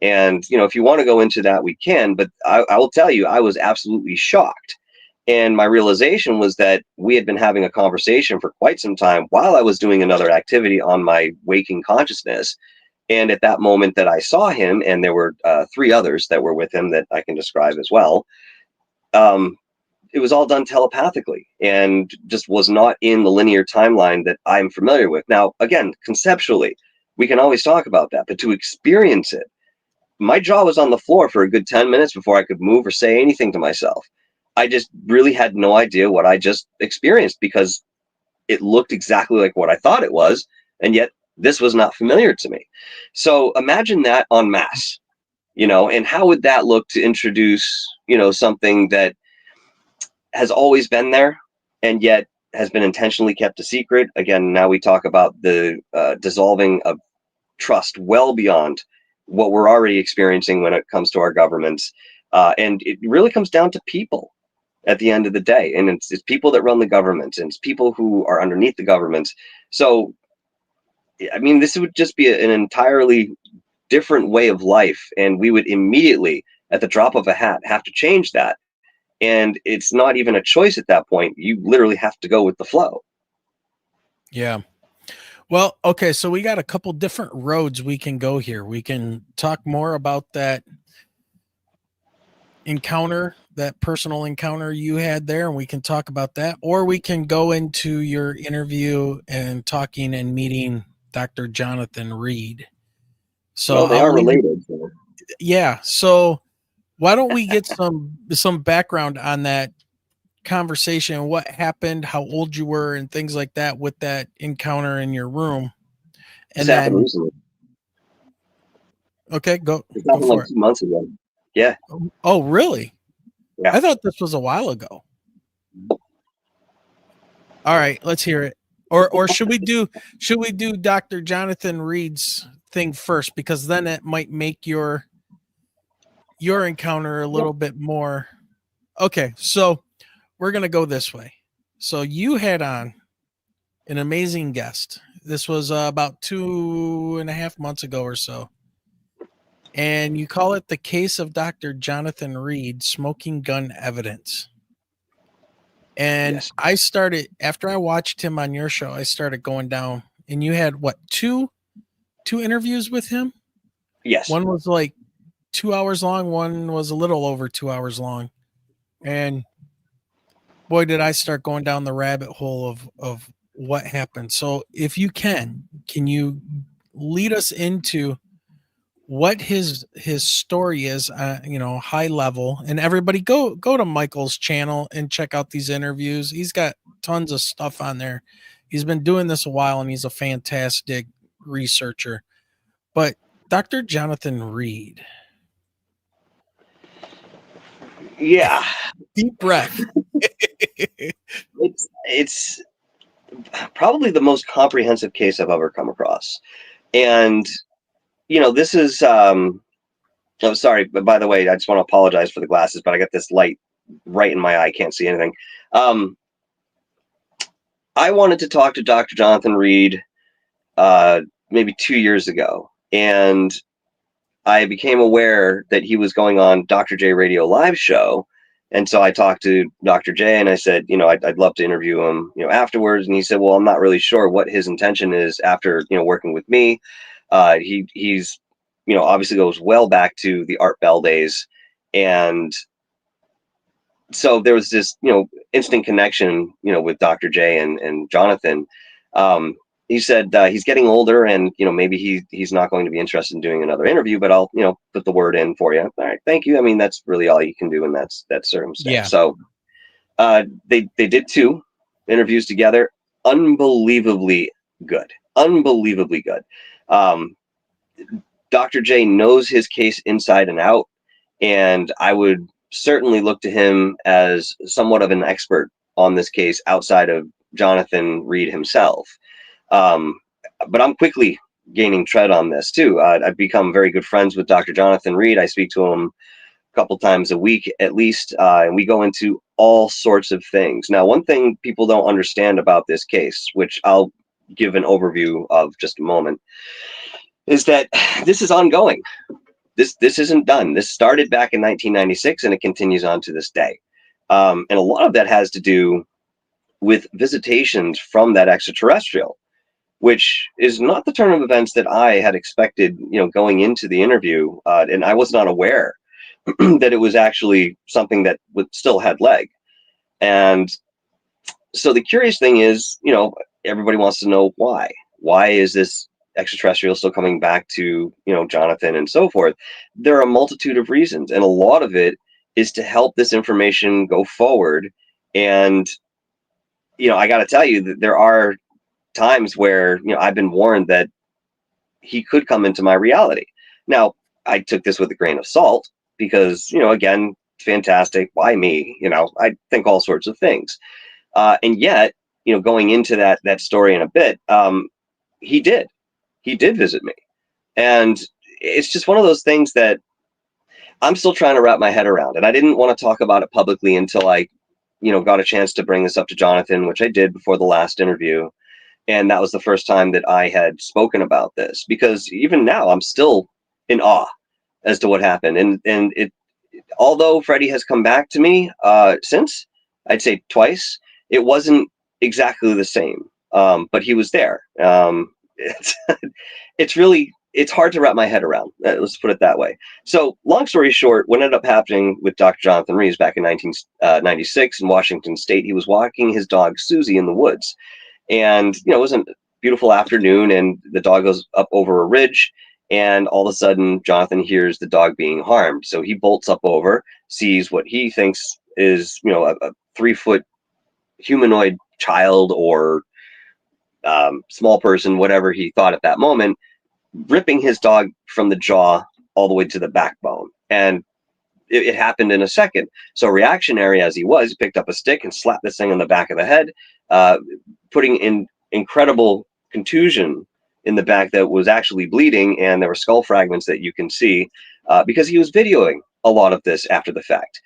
And, you know, if you want to go into that, we can, but I will tell you, I was absolutely shocked. And my realization was that we had been having a conversation for quite some time while I was doing another activity on my waking consciousness. And at that moment that I saw him, and there were 3 others that were with him that I can describe as well, it was all done telepathically and just was not in the linear timeline that I'm familiar with. Now, again, conceptually, we can always talk about that, but to experience it, my jaw was on the floor for a good 10 minutes before I could move or say anything to myself. I just really had no idea what I just experienced, because it looked exactly like what I thought it was, and yet this was not familiar to me. So imagine that en masse, you know, and how would that look to introduce, you know, something that has always been there and yet has been intentionally kept a secret? Again, now we talk about the dissolving of trust well beyond what we're already experiencing when it comes to our governments. And it really comes down to people at the end of the day. And it's people that run the government, and it's people who are underneath the government. So, I mean, this would just be an entirely different way of life. And we would immediately, at the drop of a hat, have to change that. And it's not even a choice at that point. You literally have to go with the flow. Yeah. Well, okay, so we got a couple different roads we can go here. We can talk more about that encounter, that personal encounter you had there, and we can talk about that. Or we can go into your interview and talking and meeting Dr. Jonathan Reed. So well, they are related. Yeah. So why don't we get some background on that conversation, what happened, how old you were, and things like that with that encounter in your room. And this happened recently. Okay, go for like it. 2 months ago. Yeah. Oh, really? Yeah. I thought this was a while ago. All right, let's hear it. Or should we do Dr. Jonathan Reed's thing first, because then it might make your encounter a little bit more. Okay, so we're going to go this way. So you had on an amazing guest. This was about 2.5 months ago or so. And you call it The Case of Dr. Jonathan Reed, Smoking Gun Evidence. And yes. I started, after I watched him on your show, I started going down, and you had what, two interviews with him? Yes. One was like 2 hours long. One was a little over 2 hours long. And boy, did I start going down the rabbit hole of what happened. So if you can you lead us into what his story is, high level, and everybody go to Michael's channel and check out these interviews. He's got tons of stuff on there. He's been doing this a while, and he's a fantastic researcher. But Dr. Jonathan Reed. Yeah. Deep breath. It's probably the most comprehensive case I've ever come across. And, this is, oh, sorry, but by the way, I just want to apologize for the glasses, but I got this light right in my eye. Can't see anything. I wanted to talk to Dr. Jonathan Reed maybe 2 years ago, and I became aware that he was going on Dr. J Radio live show. And so I talked to Dr. J, and I said, I'd love to interview him, afterwards. And he said, well, I'm not really sure what his intention is after, working with me. He's, obviously goes well back to the Art Bell days. And so there was this, instant connection, with Dr. J and Jonathan. He said he's getting older, and maybe he's not going to be interested in doing another interview, but I'll put the word in for you. All right, thank you. I mean, that's really all you can do in that circumstance. Yeah. So they did 2 interviews together. Unbelievably good. Dr. J knows his case inside and out, and I would certainly look to him as somewhat of an expert on this case outside of Jonathan Reed himself. But I'm quickly gaining tread on this too. I've become very good friends with Dr. Jonathan Reed. I speak to him a couple times a week at least, and we go into all sorts of things. Now, one thing people don't understand about this case, which I'll give an overview of just a moment, is that this is ongoing. This isn't done. This started back in 1996 and it continues on to this day. And a lot of that has to do with visitations from that extraterrestrial, which is not the turn of events that I had expected, going into the interview. And I was not aware that it was actually something that still had leg. And so the curious thing is, everybody wants to know why. Why is this extraterrestrial still coming back to, Jonathan and so forth? There are a multitude of reasons, and a lot of it is to help this information go forward. And, I got to tell you that there are times where, I've been warned that he could come into my reality. Now, I took this with a grain of salt because, again, fantastic. Why me? I think all sorts of things. And yet, going into that story in a bit, he did visit me. And it's just one of those things that I'm still trying to wrap my head around. And I didn't want to talk about it publicly until I, got a chance to bring this up to Jonathan, which I did before the last interview. And that was the first time that I had spoken about this, because even now I'm still in awe as to what happened. And it, although Freddie has come back to me since, I'd say twice, it wasn't exactly the same. But he was there. It's hard to wrap my head around. Let's put it that way. So long story short, what ended up happening with Dr. Jonathan Reeves back in 1996 in Washington State, he was walking his dog Susie in the woods. And, it was a beautiful afternoon and the dog goes up over a ridge and all of a sudden Jonathan hears the dog being harmed. So he bolts up over, sees what he thinks is, a 3-foot humanoid child or small person, whatever he thought at that moment, ripping his dog from the jaw all the way to the backbone. And it happened in a second. So reactionary as he was, he picked up a stick and slapped this thing on the back of the head, putting in incredible contusion in the back that was actually bleeding. And there were skull fragments that you can see because he was videoing a lot of this after the fact.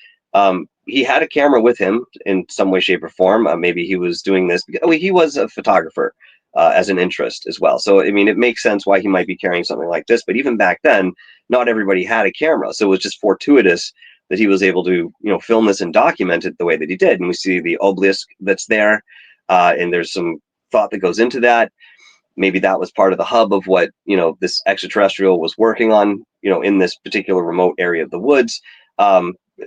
He had a camera with him in some way, shape, or form. Maybe he was doing this because he was a photographer as an interest as well. So, I mean, it makes sense why he might be carrying something like this. But even back then, not everybody had a camera. So it was just fortuitous that he was able to, film this and document it the way that he did. And we see the obelisk that's there. And there's some thought that goes into that. Maybe that was part of the hub of what, this extraterrestrial was working on, in this particular remote area of the woods.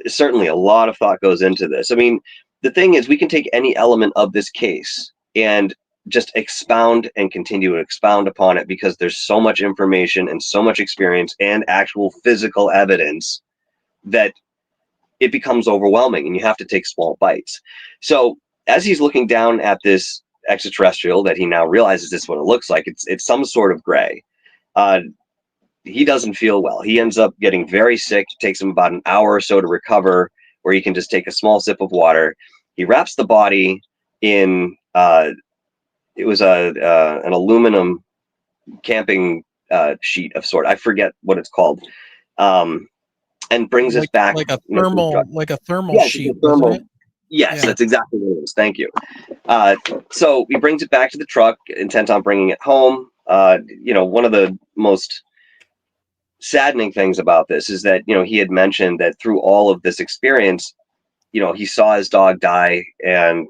Certainly a lot of thought goes into this. I mean, the thing is, we can take any element of this case and just expound and continue to expound upon it because there's so much information and so much experience and actual physical evidence that it becomes overwhelming and you have to take small bites. So as he's looking down at this extraterrestrial that he now realizes this is what it looks like, it's some sort of gray. He doesn't feel well. He ends up getting very sick. It takes him about an hour or so to recover, where he can just take a small sip of water. He wraps the body in it was an aluminum camping sheet of sort. I forget what it's called. And brings us back like a thermal sheet. Yes, that's exactly what it is. Thank you. So he brings it back to the truck, intent on bringing it home. One of the most saddening things about this is that, he had mentioned that through all of this experience, he saw his dog die and,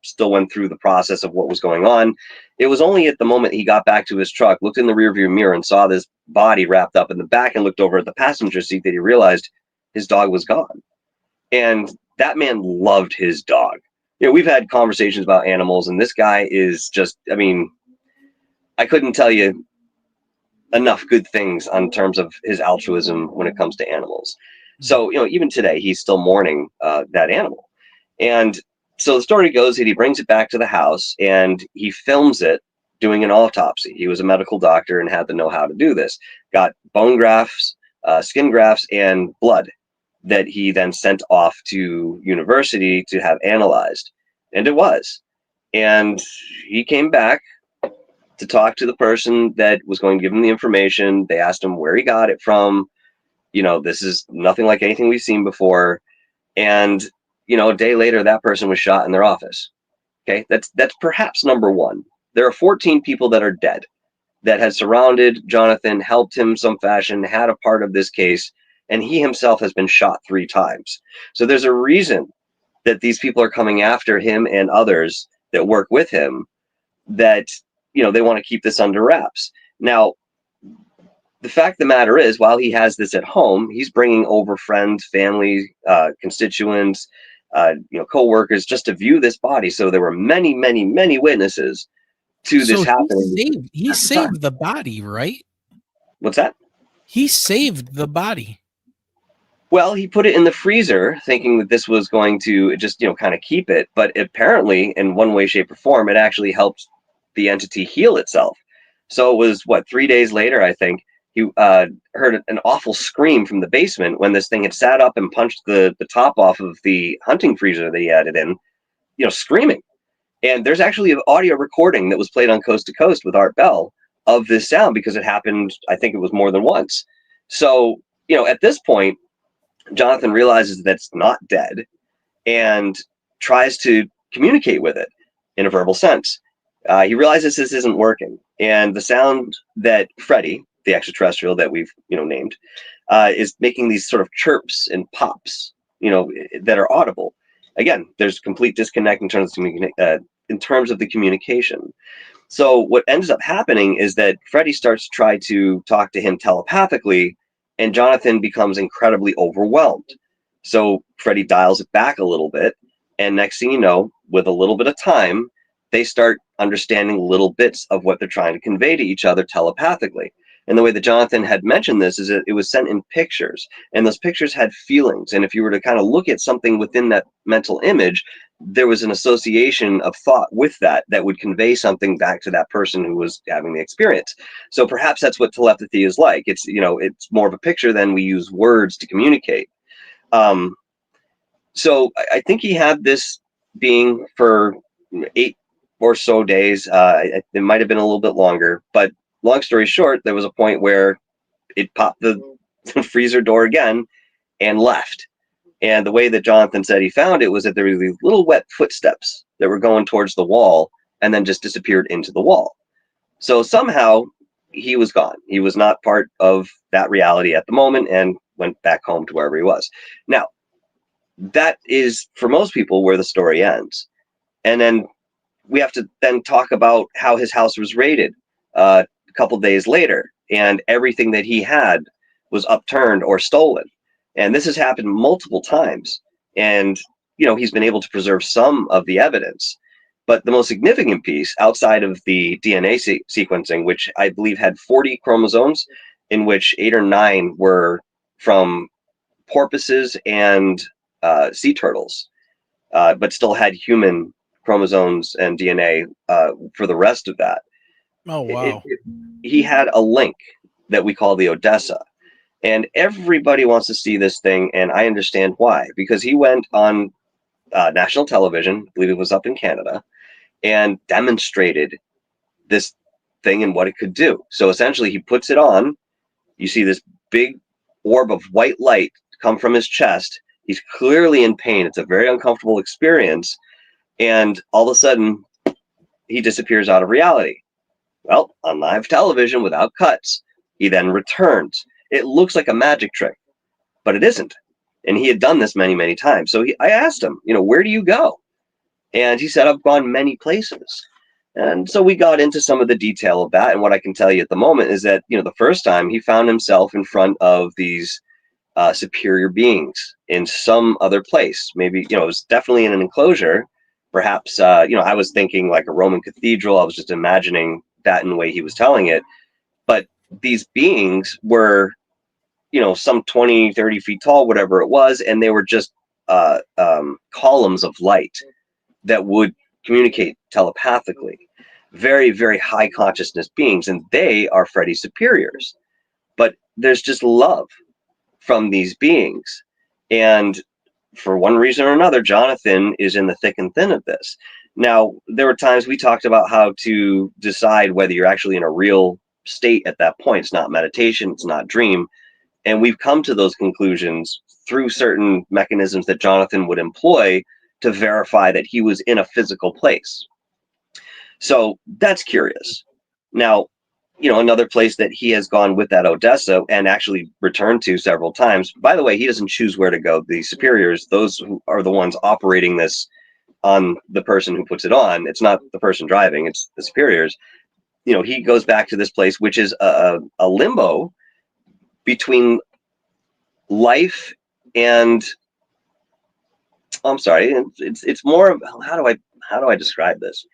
still went through the process of what was going on. It was only at the moment he got back to his truck, looked in the rearview mirror and saw this body wrapped up in the back and looked over at the passenger seat that he realized his dog was gone. And that man loved his dog. We've had conversations about animals and this guy is just, I mean, I couldn't tell you enough good things on terms of his altruism when it comes to animals. So, even today, he's still mourning that animal. And so the story goes that he brings it back to the house and he films it doing an autopsy. He was a medical doctor and had the know-how to do this. Got bone grafts, skin grafts, and blood that he then sent off to university to have analyzed. And it was. And he came back to talk to the person that was going to give him the information. They asked him where he got it from. This is nothing like anything we've seen before. And, a day later, that person was shot in their office. Okay, that's perhaps number one. There are 14 people that are dead that had surrounded Jonathan, helped him some fashion, had a part of this case, and he himself has been shot 3 times. So there's a reason that these people are coming after him and others that work with him, that, they want to keep this under wraps. Now, the fact of the matter is, while he has this at home, he's bringing over friends, family, constituents, co-workers, just to view this body. So there were many, many, many witnesses to this happening. He saved the body, right? What's that? He saved the body. Well, he put it in the freezer thinking that this was going to just, kind of keep it. But apparently, in one way, shape, or form, it actually helped the entity heal itself. So it was, 3 days later, I think, he heard an awful scream from the basement when this thing had sat up and punched the top off of the hunting freezer that he had it in, screaming. And there's actually an audio recording that was played on Coast to Coast with Art Bell of this sound, because it happened, I think it was more than once. So, at this point, Jonathan realizes that it's not dead and tries to communicate with it in a verbal sense. He realizes this isn't working. And the sound that Freddy, the extraterrestrial that we've, named, is making these sort of chirps and pops, that are audible. Again, there's complete disconnect in terms of the communication. So what ends up happening is that Freddy starts to try to talk to him telepathically, and Jonathan becomes incredibly overwhelmed. So Freddy dials it back a little bit, and next thing you know, with a little bit of time, they start understanding little bits of what they're trying to convey to each other telepathically. And the way that Jonathan had mentioned this is that it was sent in pictures, and those pictures had feelings. And if you were to kind of look at something within that mental image, there was an association of thought with that would convey something back to that person who was having the experience. So perhaps that's what telepathy is like. It's, it's more of a picture than we use words to communicate. So I think he had this being for 8 or so days. It might have been a little bit longer, but long story short, there was a point where it popped the freezer door again and left. And the way that Jonathan said he found it was that there were these little wet footsteps that were going towards the wall and then just disappeared into the wall. So somehow he was gone. He was not part of that reality at the moment and went back home to wherever he was. Now, that is, for most people, where the story ends. And then we have to then talk about how his house was raided a couple days later, and everything that he had was upturned or stolen. And this has happened multiple times. And, he's been able to preserve some of the evidence. But the most significant piece, outside of the DNA sequencing, which I believe had 40 chromosomes, in which 8 or 9 were from porpoises and sea turtles, but still had human chromosomes and DNA for the rest of that. Oh, wow. He had a link that we call the Odessa. And everybody wants to see this thing, and I understand why. Because he went on national television, I believe it was up in Canada, and demonstrated this thing and what it could do. So essentially, he puts it on. You see this big orb of white light come from his chest. He's clearly in pain. It's a very uncomfortable experience. And all of a sudden, he disappears out of reality. Well, on live television without cuts, he then returns. It looks like a magic trick, but it isn't. And he had done this many, many times. So I asked him, where do you go? And he said, I've gone many places. And so we got into some of the detail of that. And what I can tell you at the moment is that, the first time he found himself in front of these superior beings in some other place. Maybe, it was definitely in an enclosure. Perhaps, I was thinking like a Roman cathedral. I was just imagining that in the way he was telling it. But these beings were, some 20, 30 feet tall, whatever it was. And they were just columns of light that would communicate telepathically. Very, very high consciousness beings. And they are Freddy's superiors. But there's just love from these beings. And for one reason or another, Jonathan is in the thick and thin of this. Now, there were times we talked about how to decide whether you're actually in a real state at that point. It's not meditation, it's not dream. And we've come to those conclusions through certain mechanisms that Jonathan would employ to verify that he was in a physical place. So that's curious. Now, another place that he has gone with that Odessa and actually returned to several times. By the way, he doesn't choose where to go. The superiors, those who are the ones operating this on the person who puts it on. It's not the person driving, it's the superiors. He goes back to this place, which is a limbo between life and, I'm sorry, it's more of, how do I describe this?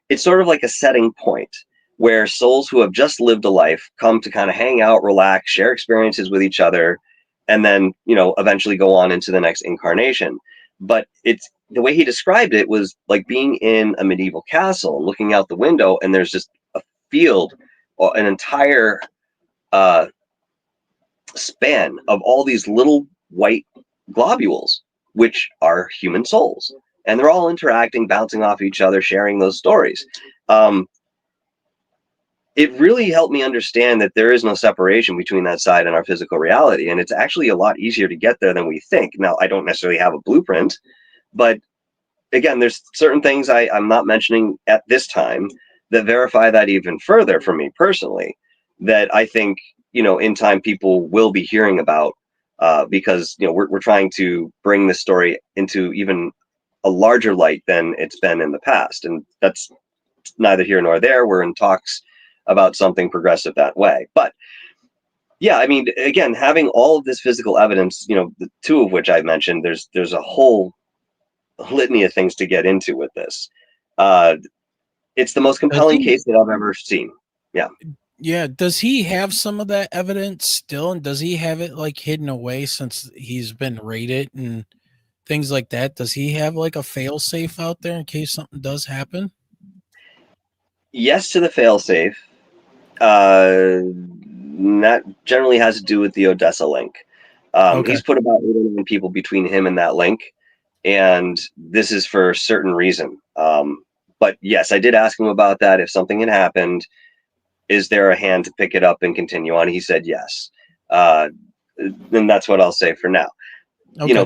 It's sort of like a setting point where souls who have just lived a life come to kind of hang out, relax, share experiences with each other, and then, eventually go on into the next incarnation. But it's the way he described it was like being in a medieval castle, looking out the window, and there's just a field, or an entire span of all these little white globules, which are human souls. And they're all interacting, bouncing off each other, sharing those stories. It really helped me understand that there is no separation between that side and our physical reality. And it's actually a lot easier to get there than we think. Now, I don't necessarily have a blueprint, but again, there's certain things I'm not mentioning at this time that verify that even further for me personally, that I think, in time people will be hearing about, because, we're trying to bring this story into even a larger light than it's been in the past. And that's neither here nor there. We're in talks about something progressive that way. But yeah, I mean, again, having all of this physical evidence, the two of which I mentioned, there's a whole litany of things to get into with this. It's the most compelling case that I've ever seen. Yeah. Yeah. Does he have some of that evidence still? And does he have it like hidden away since he's been raided and things like that? Does he have like a fail safe out there in case something does happen? Yes to the fail safe. That generally has to do with the Odessa link. Okay. He's put about 8 or 9 people between him and that link, and this is for a certain reason. But yes, I did ask him about that. If something had happened, is there a hand to pick it up and continue on? He said yes. Then that's what I'll say for now. Okay.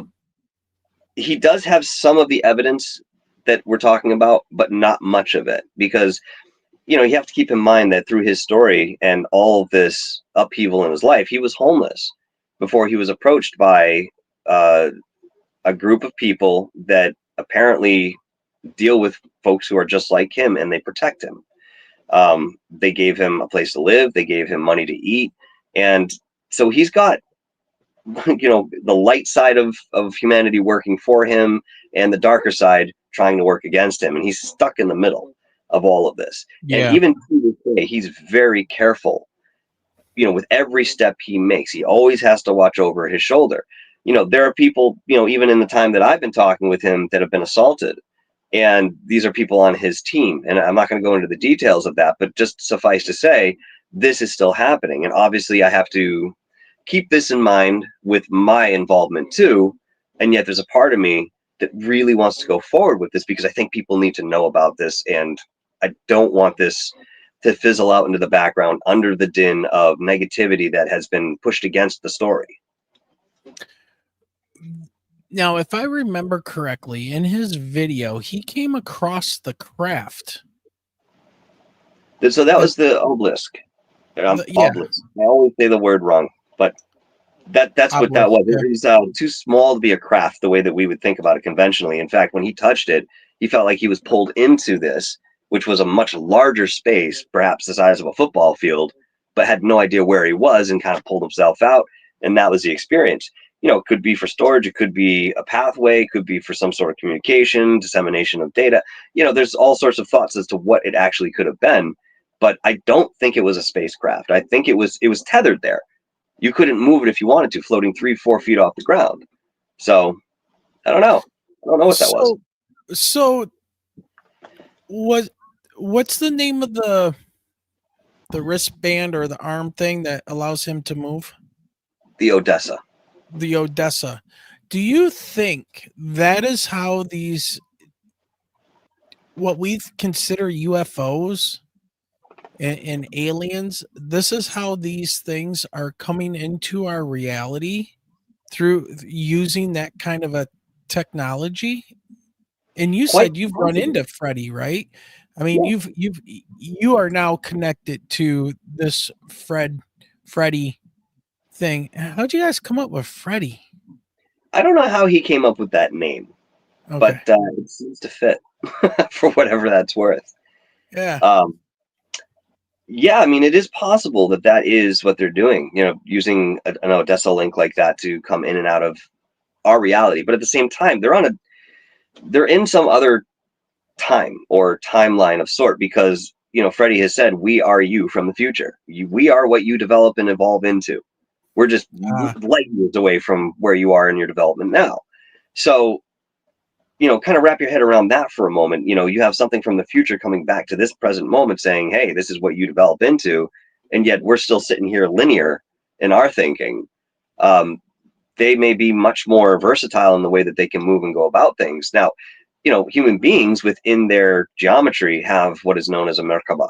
He does have some of the evidence that we're talking about, but not much of it, because you have to keep in mind that through his story and all of this upheaval in his life, he was homeless before he was approached by a group of people that apparently deal with folks who are just like him, and they protect him. They gave him a place to live. They gave him money to eat. And so he's got, the light side of humanity working for him and the darker side trying to work against him. And he's stuck in the middle of all of this. Yeah. And even to this day, he's very careful, with every step he makes. He always has to watch over his shoulder. There are people, even in the time that I've been talking with him, that have been assaulted. And these are people on his team. And I'm not going to go into the details of that, but just suffice to say, this is still happening. And obviously I have to keep this in mind with my involvement too. And yet there's a part of me that really wants to go forward with this, because I think people need to know about this. And I don't want this to fizzle out into the background under the din of negativity that has been pushed against the story. Now, if I remember correctly, in his video, he came across the craft. So that was the obelisk. Yeah. Obelisk. I always say the word wrong, but that's what that was. It was too small to be a craft the way that we would think about it conventionally. In fact, when he touched it, he felt like he was pulled into this, which was a much larger space, perhaps the size of a football field, but had no idea where he was and kind of pulled himself out. And that was the experience. It could be for storage. It could be a pathway. It could be for some sort of communication, dissemination of data. There's all sorts of thoughts as to what it actually could have been. But I don't think it was a spacecraft. I think it was tethered there. You couldn't move it if you wanted to, floating 3-4 feet off the ground. So I don't know. I don't know what that was. So what's the name of the wristband or the arm thing that allows him to move? The Odessa. The Odessa. Do you think that is how these what we consider UFOs and aliens, this is how these things are coming into our reality through using that kind of a technology. And you Quite said you've run possibly. into Freddy, right? I mean, Yeah. you are now connected to this Freddy thing. How'd you guys come up with Freddy? I don't know how he came up with that name, but Okay. it seems to fit for whatever that's worth. Yeah. Yeah, I mean, it is possible that that is what they're doing, using an Odessa link like that to come in and out of our reality. But at the same time, they're in some other time or timeline of sort, because, Freddie has said, we are you from the future. We are what you develop and evolve into. We're just light years away from where you are in your development now. So, kind of wrap your head around that for a moment. You have something from the future coming back to this present moment saying, hey, this is what you develop into. And yet we're still sitting here linear in our thinking. They may be much more versatile in the way that they can move and go about things. Now, human beings within their geometry have what is known as a Merkaba.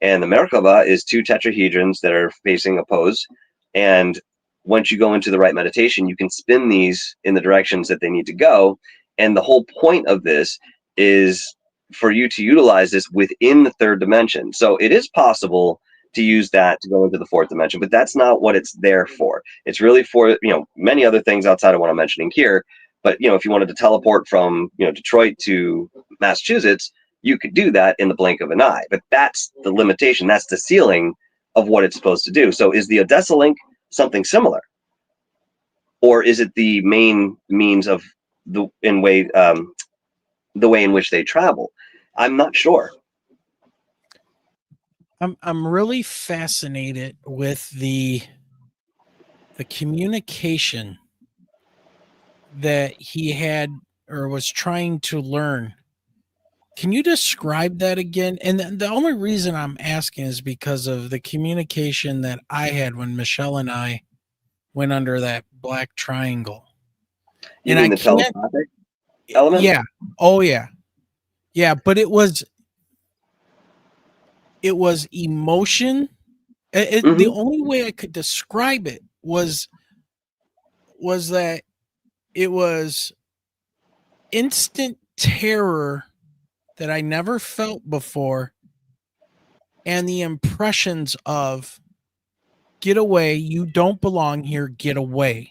And the Merkaba is two tetrahedrons that are facing opposed. And once you go into the right meditation, you can spin these in the directions that they need to go. And the whole point of this is for you to utilize this within the third dimension. So it is possible to use that to go into the fourth dimension, but that's not what it's there for. It's really for, many other things outside of what I'm mentioning here. But, if you wanted to teleport from, Detroit to Massachusetts, you could do that in the blink of an eye. But that's the limitation. That's the ceiling of what it's supposed to do. So is the Odessa link something similar? Or is it the main means of the way in which they travel? I'm not sure. I'm really fascinated with the communication that he had or was trying to learn. Can you describe that again? And the only reason I'm asking is because of the communication that I had when Michelle and I went under that black triangle. You mean the telepathic element? Yeah. Oh yeah. Yeah, but it was emotion. The only way I could describe it was that it was instant terror that I never felt before, and the impressions of get away, you don't belong here, get away.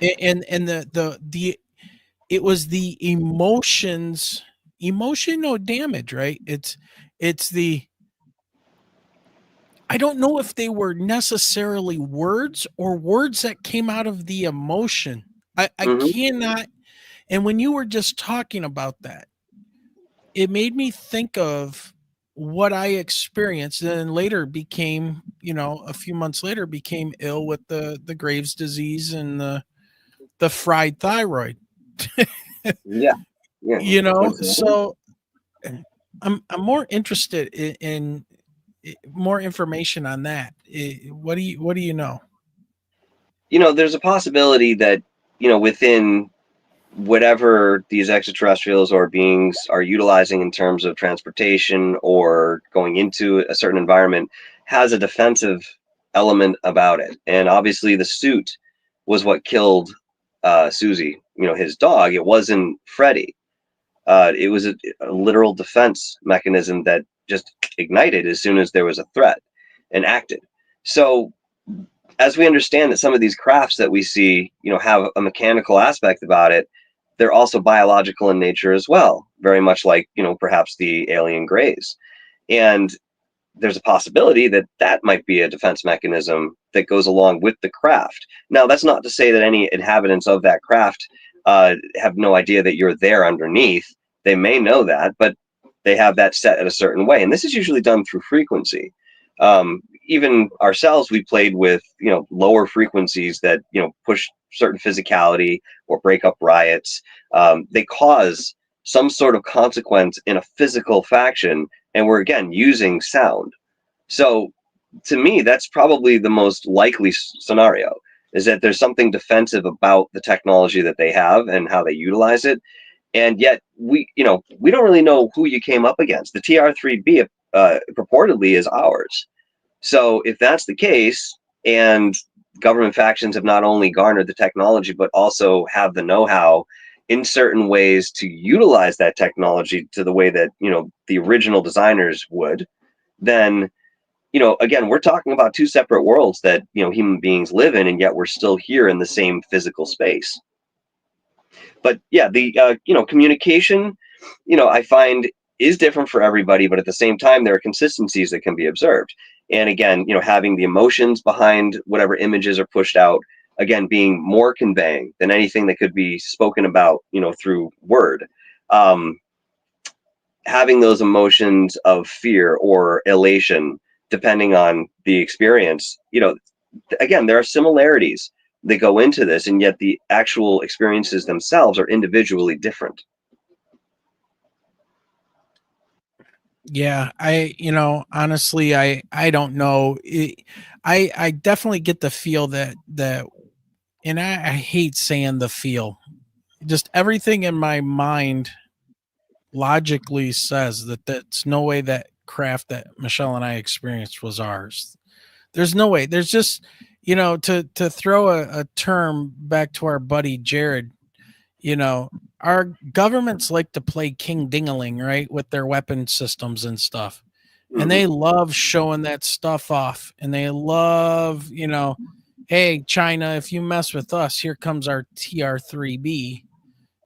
And it was the emotional damage, right? It's the, I don't know if they were necessarily words or words that came out of the emotion. I cannot. And when you were just talking about that, it made me think of what I experienced, and then later became, a few months later became ill with the Graves' disease and the fried thyroid. Yeah. So I'm more interested in more information on that. What do you know? There's a possibility that, within whatever these extraterrestrials or beings are utilizing in terms of transportation or going into a certain environment has a defensive element about it. And obviously the suit was what killed Susie, his dog. It wasn't Freddy. It was a literal defense mechanism that just ignited as soon as there was a threat and acted. So as we understand that some of these crafts that we see, have a mechanical aspect about it, they're also biological in nature as well, very much like, perhaps the alien grays. And there's a possibility that that might be a defense mechanism that goes along with the craft. Now, that's not to say that any inhabitants of that craft have no idea that you're there underneath. They may know that, but they have that set in a certain way. And this is usually done through frequency. Even ourselves, we played with, lower frequencies that, push certain physicality or break up riots. They cause some sort of consequence in a physical faction. And we're, again, using sound. So to me, that's probably the most likely scenario, is that there's something defensive about the technology that they have and how they utilize it. And yet we don't really know who you came up against. The TR3B purportedly is ours. So if that's the case, and government factions have not only garnered the technology, but also have the know-how in certain ways to utilize that technology to the way that, the original designers would, then, again, we're talking about two separate worlds that, human beings live in, and yet we're still here in the same physical space. But yeah, the, communication, I find is different for everybody, but at the same time, there are consistencies that can be observed. And again, having the emotions behind whatever images are pushed out, again, being more conveying than anything that could be spoken about, through word. Having those emotions of fear or elation, depending on the experience, again, there are similarities that go into this, and yet the actual experiences themselves are individually different. Yeah, honestly, I don't know. I definitely get the feel that, and I hate saying the feel. Just everything in my mind logically says that that's no way that craft that Michelle and I experienced was ours. There's no way. There's just, to throw a term back to our buddy Jared, our governments like to play king dingaling, right, with their weapon systems and stuff. And they love showing that stuff off. And they love, hey, China, if you mess with us, here comes our TR3B,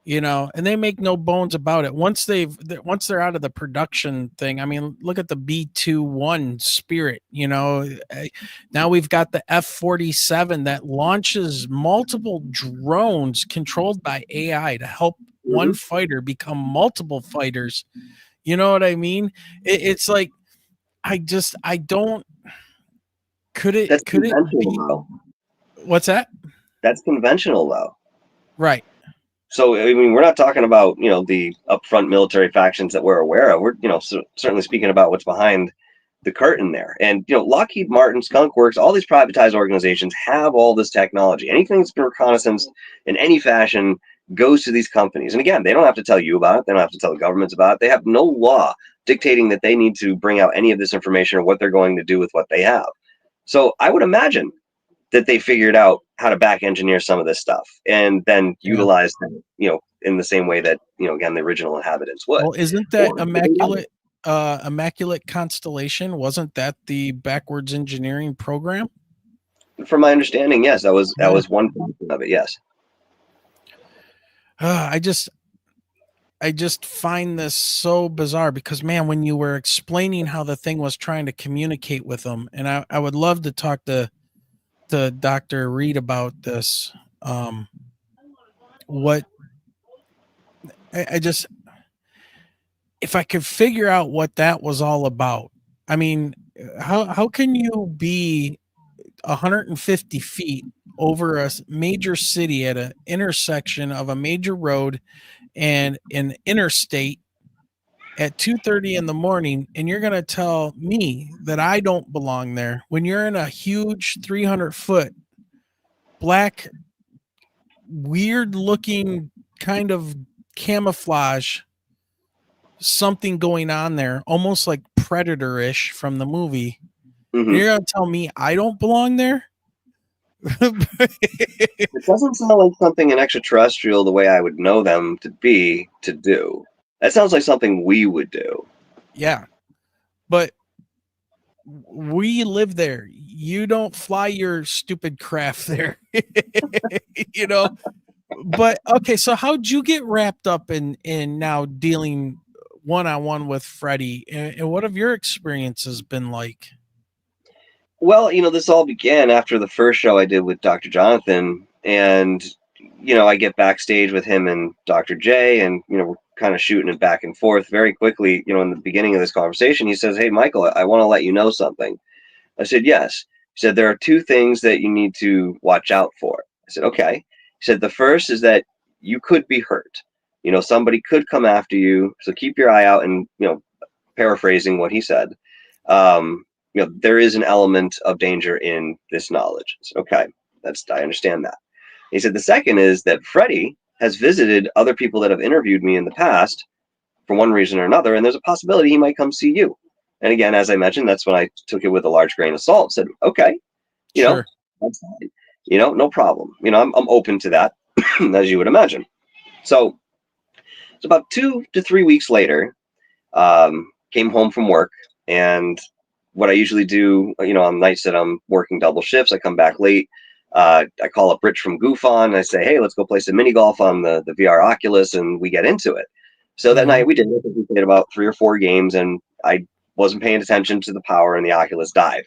and they make no bones about it. Once they're out of the production thing, I mean, look at the B-21 Spirit, now we've got the F-47 that launches multiple drones controlled by AI to help one fighter become multiple fighters. You know what I mean? It's like, I don't, could it be, though. What's that? That's conventional though. Right. So, I mean, we're not talking about, the upfront military factions that we're aware of. We're, certainly speaking about what's behind the curtain there. And, Lockheed Martin, Skunk Works, all these privatized organizations have all this technology. Anything that's been reconnaissance in any fashion goes to these companies. And again, they don't have to tell you about it. They don't have to tell the governments about it. They have no law dictating that they need to bring out any of this information or what they're going to do with what they have. So I would imagine that they figured out how to back engineer some of this stuff and then utilize them, in the same way that, again, the original inhabitants would. Well, isn't that Immaculate Constellation? Wasn't that the backwards engineering program? From my understanding, yes, that was one portion of it. Yes. I just find this so bizarre because, man, when you were explaining how the thing was trying to communicate with them, and I would love to talk to Dr. Reed about this. What I just, if I could figure out what that was all about, I mean, how can you be 150 feet over a major city at an intersection of a major road and an interstate at 2:30 in the morning, and you're going to tell me that I don't belong there when you're in a huge 300-foot black, weird looking kind of camouflage, something going on there, almost like Predator-ish from the movie. Mm-hmm. You're going to tell me I don't belong there? It doesn't sound like something an extraterrestrial, the way I would know them to be, to do. That sounds like something we would do. Yeah. But we live there. You don't fly your stupid craft there. But okay, so how'd you get wrapped up in now dealing one-on-one with Freddie, and what have your experiences been like? Well, this all began after the first show I did with Dr. Jonathan, and I get backstage with him and Dr. J, and we're kind of shooting it back and forth very quickly. In the beginning of this conversation, he says, "Hey, Michael, I want to let you know something." I said, "Yes." He said, "There are two things that you need to watch out for." I said, "Okay." He said, "The first is that you could be hurt. Somebody could come after you, so keep your eye out." And paraphrasing what he said, there is an element of danger in this knowledge. I said, "Okay, I understand that." He said, "The second is that Freddie has visited other people that have interviewed me in the past for one reason or another, and there's a possibility he might come see you. And again, as I mentioned, that's when I took it with a large grain of salt. Said, okay, you know, that's fine. You know, no problem. You know, I'm open to that, as you would imagine. So it's about 2 to 3 weeks later, came home from work, and what I usually do, you know, on nights that I'm working double shifts, I come back late. I call up Rich from GoofOn, and I say, hey, let's go play some mini golf on the VR Oculus, and we get into it. So that night we did. We played about 3 or 4 games, and I wasn't paying attention to the power, and the Oculus died.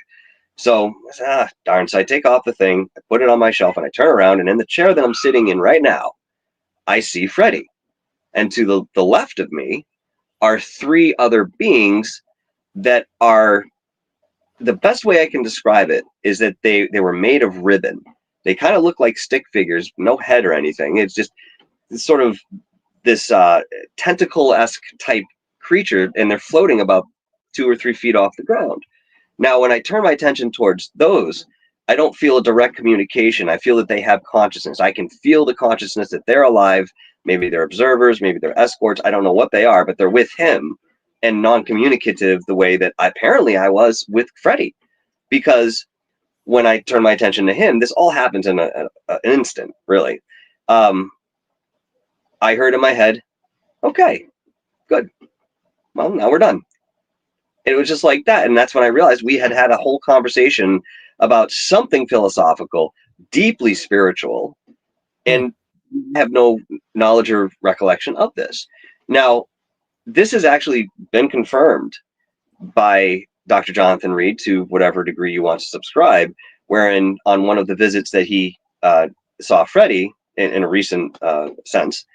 So I said, darn. So I take off the thing, I put it on my shelf, and I turn around, and in the chair that I'm sitting in right now, I see Freddy. And to the left of me are 3 other beings that are, the best way I can describe it is that they were made of ribbon. They kind of look like stick figures, no head or anything. It's just sort of this tentacle-esque type creature, and they're floating about 2 or 3 feet off the ground. Now, when I turn my attention towards those, I don't feel a direct communication. I feel that they have consciousness. I can feel the consciousness that they're alive. Maybe they're observers, maybe they're escorts. I don't know what they are, but they're with him and non-communicative the way that apparently I was with Freddy. Because when I turn my attention to him, this all happens in an instant, really. I heard in my head, okay, good. Well, now we're done. It was just like that. And that's when I realized we had had a whole conversation about something philosophical, deeply spiritual, and have no knowledge or recollection of this. Now, this has actually been confirmed by Dr. Jonathan Reed to whatever degree you want to subscribe, wherein on one of the visits that he saw Freddy in a recent sense,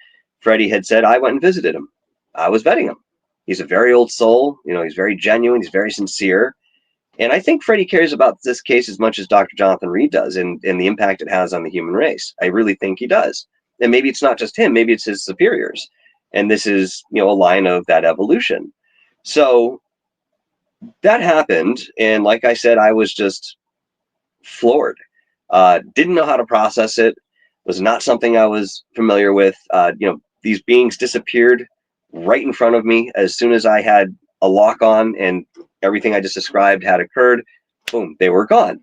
Freddy had said, I went and visited him. I was vetting him. He's a very old soul. You know, he's very genuine. He's very sincere. And I think Freddy cares about this case as much as Dr. Jonathan Reed does, and the impact it has on the human race. I really think he does. And maybe it's not just him. Maybe it's his superiors. And this is, you know, a line of that evolution. So that happened. And like I said, I was just floored. Didn't know how to process it. Was not something I was familiar with. You know, these beings disappeared right in front of me as soon as I had a lock on and everything I just described had occurred. Boom, they were gone.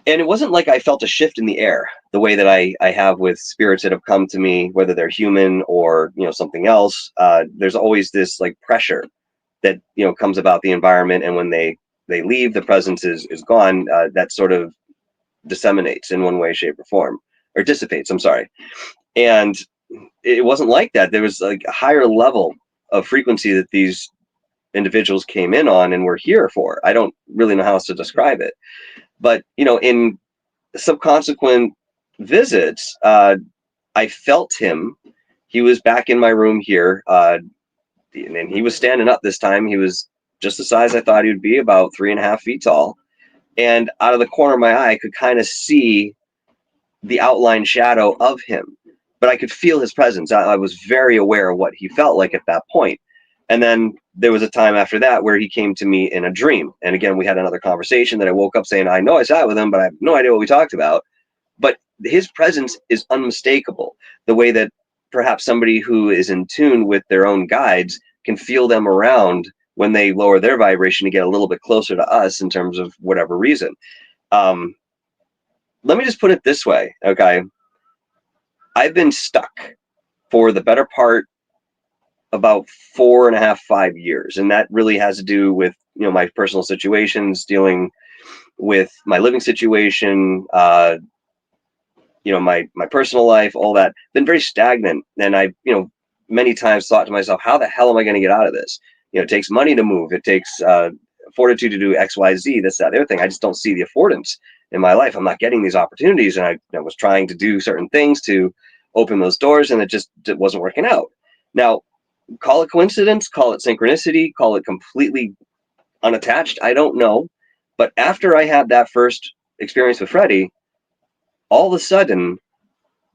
And it wasn't like I felt a shift in the air the way that I have with spirits that have come to me, whether they're human or, you know, something else. There's always this like pressure that, you know, comes about the environment. And when they leave, the presence is gone. That sort of disseminates in one way, shape, or form, or dissipates. I'm sorry. And it wasn't like that. There was like a higher level of frequency that these individuals came in on and were here for. I don't really know how else to describe it. But, you know, in subsequent visits, I felt him. He was back in my room here, and he was standing up this time. He was just the size I thought he would be, about 3.5 feet tall. And out of the corner of my eye, I could kind of see the outline shadow of him, but I could feel his presence. I was very aware of what he felt like at that point. And then there was a time after that where he came to me in a dream. And again, we had another conversation that I woke up saying, I know I sat with him, but I have no idea what we talked about. But his presence is unmistakable, the way that perhaps somebody who is in tune with their own guides can feel them around when they lower their vibration to get a little bit closer to us in terms of whatever reason. Let me just put it this way, okay? I've been stuck for the better part about 4.5, 5 years. And that really has to do with, you know, my personal situations, dealing with my living situation, you know, my personal life, all that. Been very stagnant. And I, you know, many times thought to myself, how the hell am I going to get out of this? You know, it takes money to move. It takes fortitude to do X, Y, Z, this, that, the other thing. I just don't see the affordance in my life. I'm not getting these opportunities. And I was trying to do certain things to open those doors, and it wasn't working out. Now, call it coincidence, call it synchronicity, call it completely unattached. I don't know. But after I had that first experience with Freddy, all of a sudden,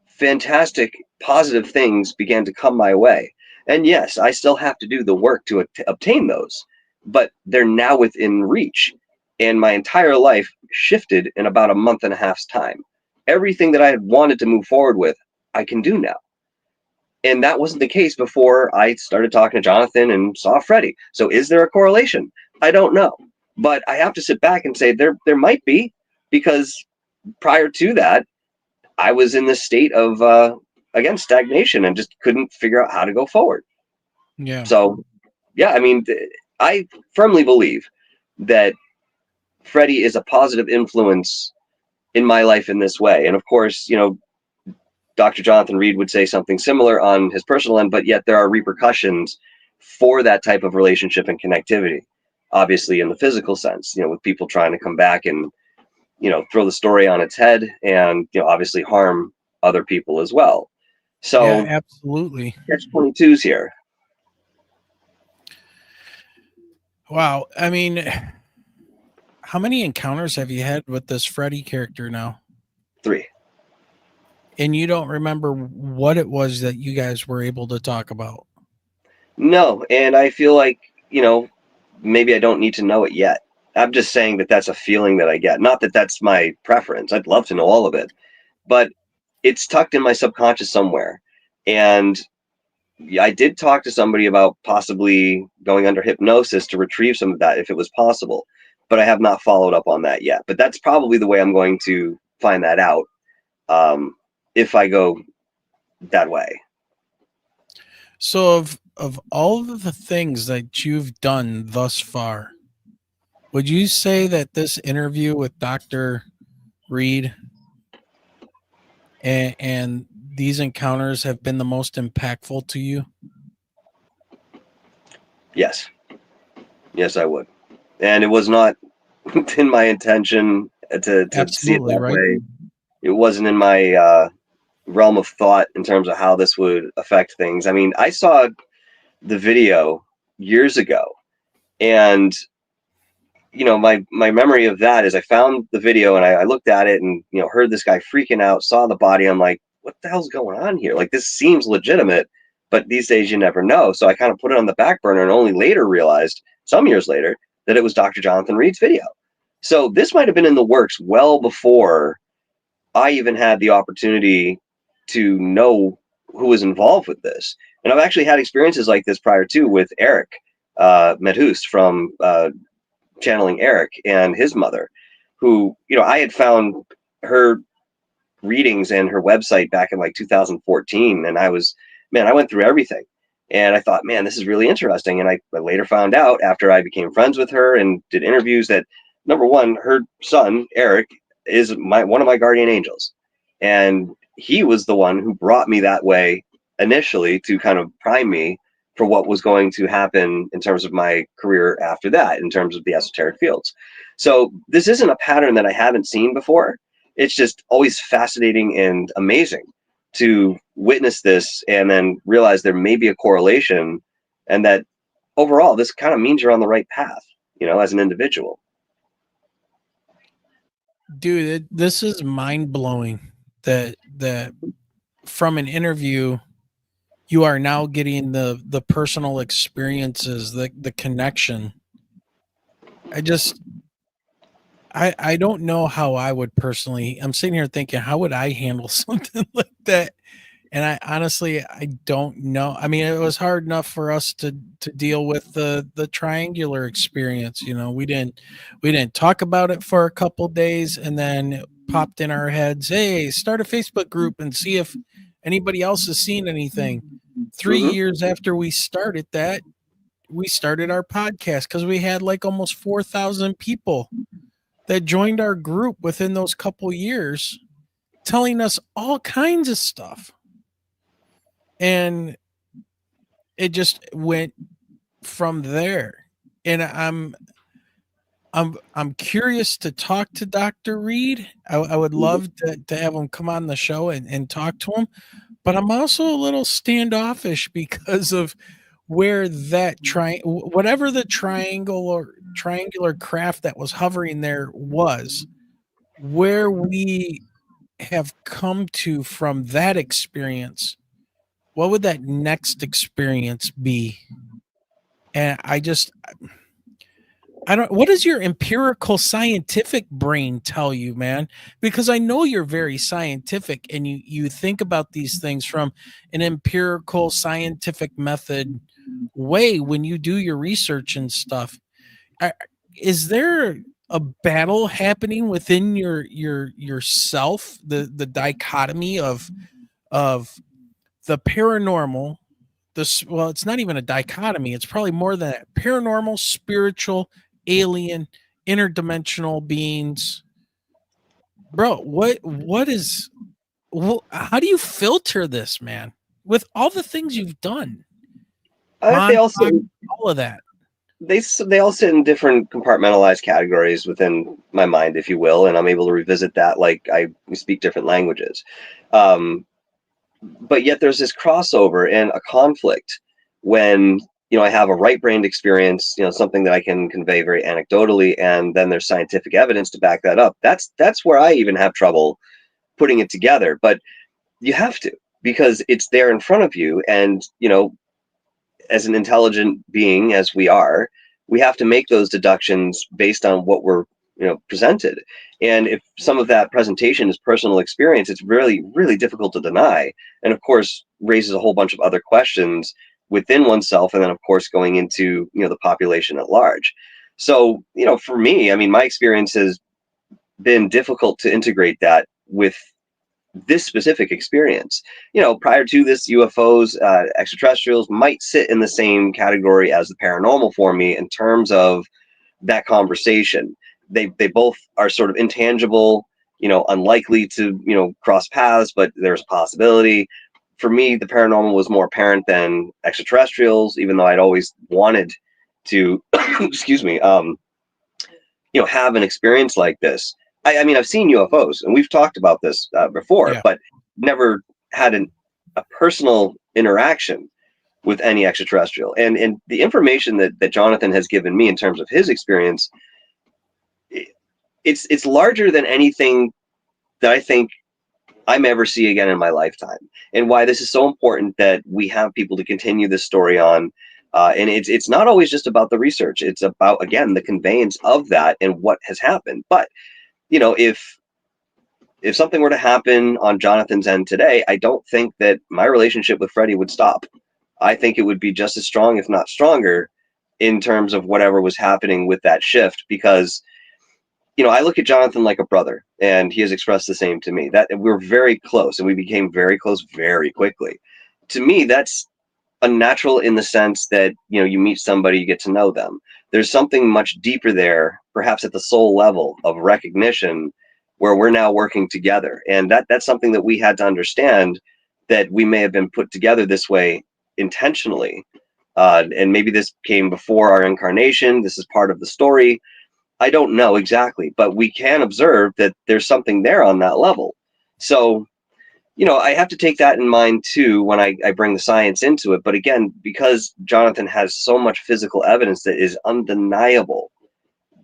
fantastic, positive things began to come my way. And yes, I still have to do the work to obtain those, but they're now within reach. And my entire life shifted in about a month and a half's time. Everything that I had wanted to move forward with, I can do now. And that wasn't the case before I started talking to Jonathan and saw Freddy. So is there a correlation? I don't know. But I have to sit back and say there might be, because prior to that, I was in this state of, again, stagnation and just couldn't figure out how to go forward. Yeah. So, yeah, I mean, I firmly believe that Freddy is a positive influence in my life in this way. And of course, Dr. Jonathan Reed would say something similar on his personal end, but yet there are repercussions for that type of relationship and connectivity, obviously in the physical sense, with people trying to come back and, throw the story on its head and, obviously harm other people as well. So yeah, absolutely. Catch-22s here. Wow. I mean, how many encounters have you had with this Freddy character now? 3. And you don't remember what it was that you guys were able to talk about? No, and I feel like, maybe I don't need to know it yet. I'm just saying that that's a feeling that I get. Not that that's my preference. I'd love to know all of it. But it's tucked in my subconscious somewhere. And I did talk to somebody about possibly going under hypnosis to retrieve some of that if it was possible. But I have not followed up on that yet. But that's probably the way I'm going to find that out, if I go that way. So of all of the things that you've done thus far, would you say that this interview with Dr. Reed and these encounters have been the most impactful to you? Yes. Yes, I would. And it was not in my intention to see it that way. It wasn't in my realm of thought in terms of how this would affect things. I mean, I saw the video years ago, and my memory of that is I found the video and I looked at it and heard this guy freaking out, saw the body. I'm like, what the hell's going on here? Like, this seems legitimate, but these days you never know. So I kind of put it on the back burner and only later realized, some years later, that it was Dr. Jonathan Reed's video. So this might have been in the works well before I even had the opportunity to know who was involved with this. And I've actually had experiences like this prior to with Eric Medhus from Channeling Eric and his mother, who, I had found her readings and her website back in like 2014. And I went through everything. And I thought, man, this is really interesting. And I later found out after I became friends with her and did interviews that, number one, her son, Eric, is one of my guardian angels. And he was the one who brought me that way initially to kind of prime me for what was going to happen in terms of my career after that, in terms of the esoteric fields. So this isn't a pattern that I haven't seen before. It's just always fascinating and amazing to witness this and then realize there may be a correlation, and that overall this kind of means you're on the right path, as an individual. Dude, this is mind-blowing that from an interview you are now getting the personal experiences, the connection. I don't know how I would personally. I'm sitting here thinking, how would I handle something like that? And I honestly, I don't know. I mean, it was hard enough for us to deal with the triangular experience. We didn't talk about it for a couple days, and then it popped in our heads, hey, start a Facebook group and see if anybody else has seen anything. 3 years after we started that, we started our podcast because we had like almost 4,000 people that joined our group within those couple years, telling us all kinds of stuff. And it just went from there. And I'm curious to talk to Dr. Reed. I would love to have him come on the show and talk to him. But I'm also a little standoffish because of where that whatever the triangular craft that was hovering there was, where we have come to from that experience. What would that next experience be? And what does your empirical scientific brain tell you, man? Because I know you're very scientific and you think about these things from an empirical scientific method way when you do your research and stuff. Is there a battle happening within yourself, the dichotomy of the paranormal, well, it's not even a dichotomy, it's probably more than that. Paranormal, spiritual, alien, interdimensional beings. Bro, how do you filter this, man? With all the things you've done. They all sit, all of that. They all sit in different compartmentalized categories within my mind, if you will, and I'm able to revisit that like we speak different languages. But yet there's this crossover and a conflict when I have a right-brained experience, something that I can convey very anecdotally, and then there's scientific evidence to back that up. That's where I even have trouble putting it together. But you have to, because it's there in front of you, and as an intelligent being as we are, we have to make those deductions based on what we're presented. And if some of that presentation is personal experience, it's really, really difficult to deny, and of course raises a whole bunch of other questions within oneself, and then of course going into the population at large. So for me, I mean, my experience has been difficult to integrate that with this specific experience. Prior to this, UFOs, extraterrestrials might sit in the same category as the paranormal for me in terms of that conversation. They both are sort of intangible, unlikely to cross paths, but there's a possibility. For me, the paranormal was more apparent than extraterrestrials, even though I'd always wanted to excuse me, have an experience like this. I mean, I've seen UFOs, and we've talked about this before, but never had a personal interaction with any extraterrestrial. And the information that Jonathan has given me in terms of his experience, it's larger than anything that I think I'm ever see again in my lifetime. And why this is so important that we have people to continue this story on. And it's not always just about the research. It's about, again, the conveyance of that and what has happened. But if something were to happen on Jonathan's end today, I don't think that my relationship with Freddie would stop. I think it would be just as strong, if not stronger, in terms of whatever was happening with that shift, because I look at Jonathan like a brother, and he has expressed the same to me, that we're very close, and we became very close very quickly. To me, that's unnatural in the sense that you meet somebody, you get to know them. There's something much deeper there, perhaps at the soul level of recognition, where we're now working together. And that's something that we had to understand, that we may have been put together this way intentionally. And maybe this came before our incarnation. This is part of the story. I don't know exactly, but we can observe that there's something there on that level. So, I have to take that in mind too when I bring the science into it. But again, because Jonathan has so much physical evidence that is undeniable,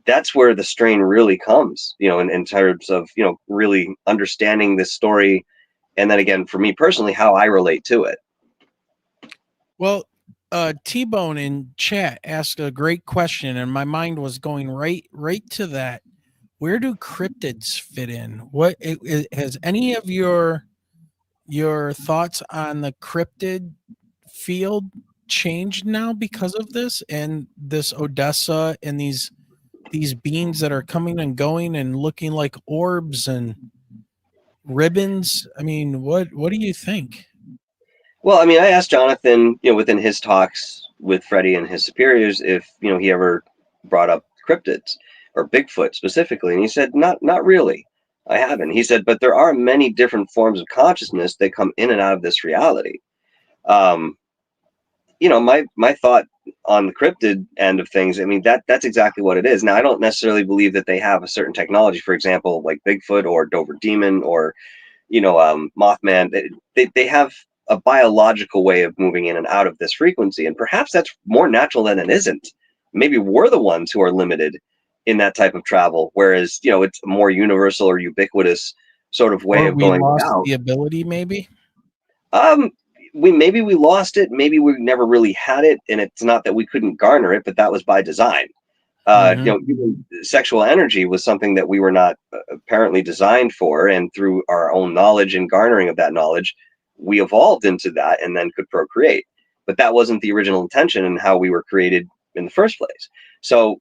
that's where the strain really comes, in terms of, really understanding this story. And then again, for me personally, how I relate to it. Well, T-Bone in chat asked a great question, and my mind was going right to that. Where do cryptids fit in? What has any of your thoughts on the cryptid field changed now because of this and this Odessa and these beings that are coming and going and looking like orbs and ribbons? I mean, what do you think? Well, I mean, I asked Jonathan, within his talks with Freddie and his superiors, if he ever brought up cryptids or Bigfoot specifically, and he said not really. I haven't. He said, but there are many different forms of consciousness that come in and out of this reality. My thought on the cryptid end of things, I mean, that's exactly what it is. Now, I don't necessarily believe that they have a certain technology, for example, like Bigfoot or Dover Demon or, Mothman. They have a biological way of moving in and out of this frequency. And perhaps that's more natural than it isn't. Maybe we're the ones who are limited in that type of travel, whereas it's a more universal or ubiquitous sort of way of going about. The ability, maybe. We lost it. Maybe we never really had it, and it's not that we couldn't garner it, but that was by design. Even sexual energy was something that we were not apparently designed for, and through our own knowledge and garnering of that knowledge, we evolved into that and then could procreate. But that wasn't the original intention and how we were created in the first place. So,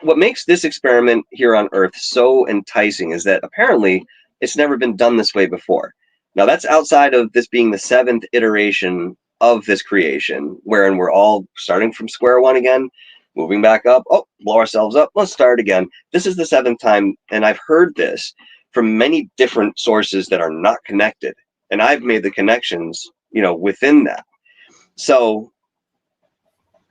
what makes this experiment here on Earth so enticing is that apparently it's never been done this way before. Now, that's outside of this being the 7th iteration of this creation, wherein we're all starting from square one again, moving back up. Oh, blow ourselves up. Let's start again. This is the 7th time, and I've heard this from many different sources that are not connected, and I've made the connections, within that. So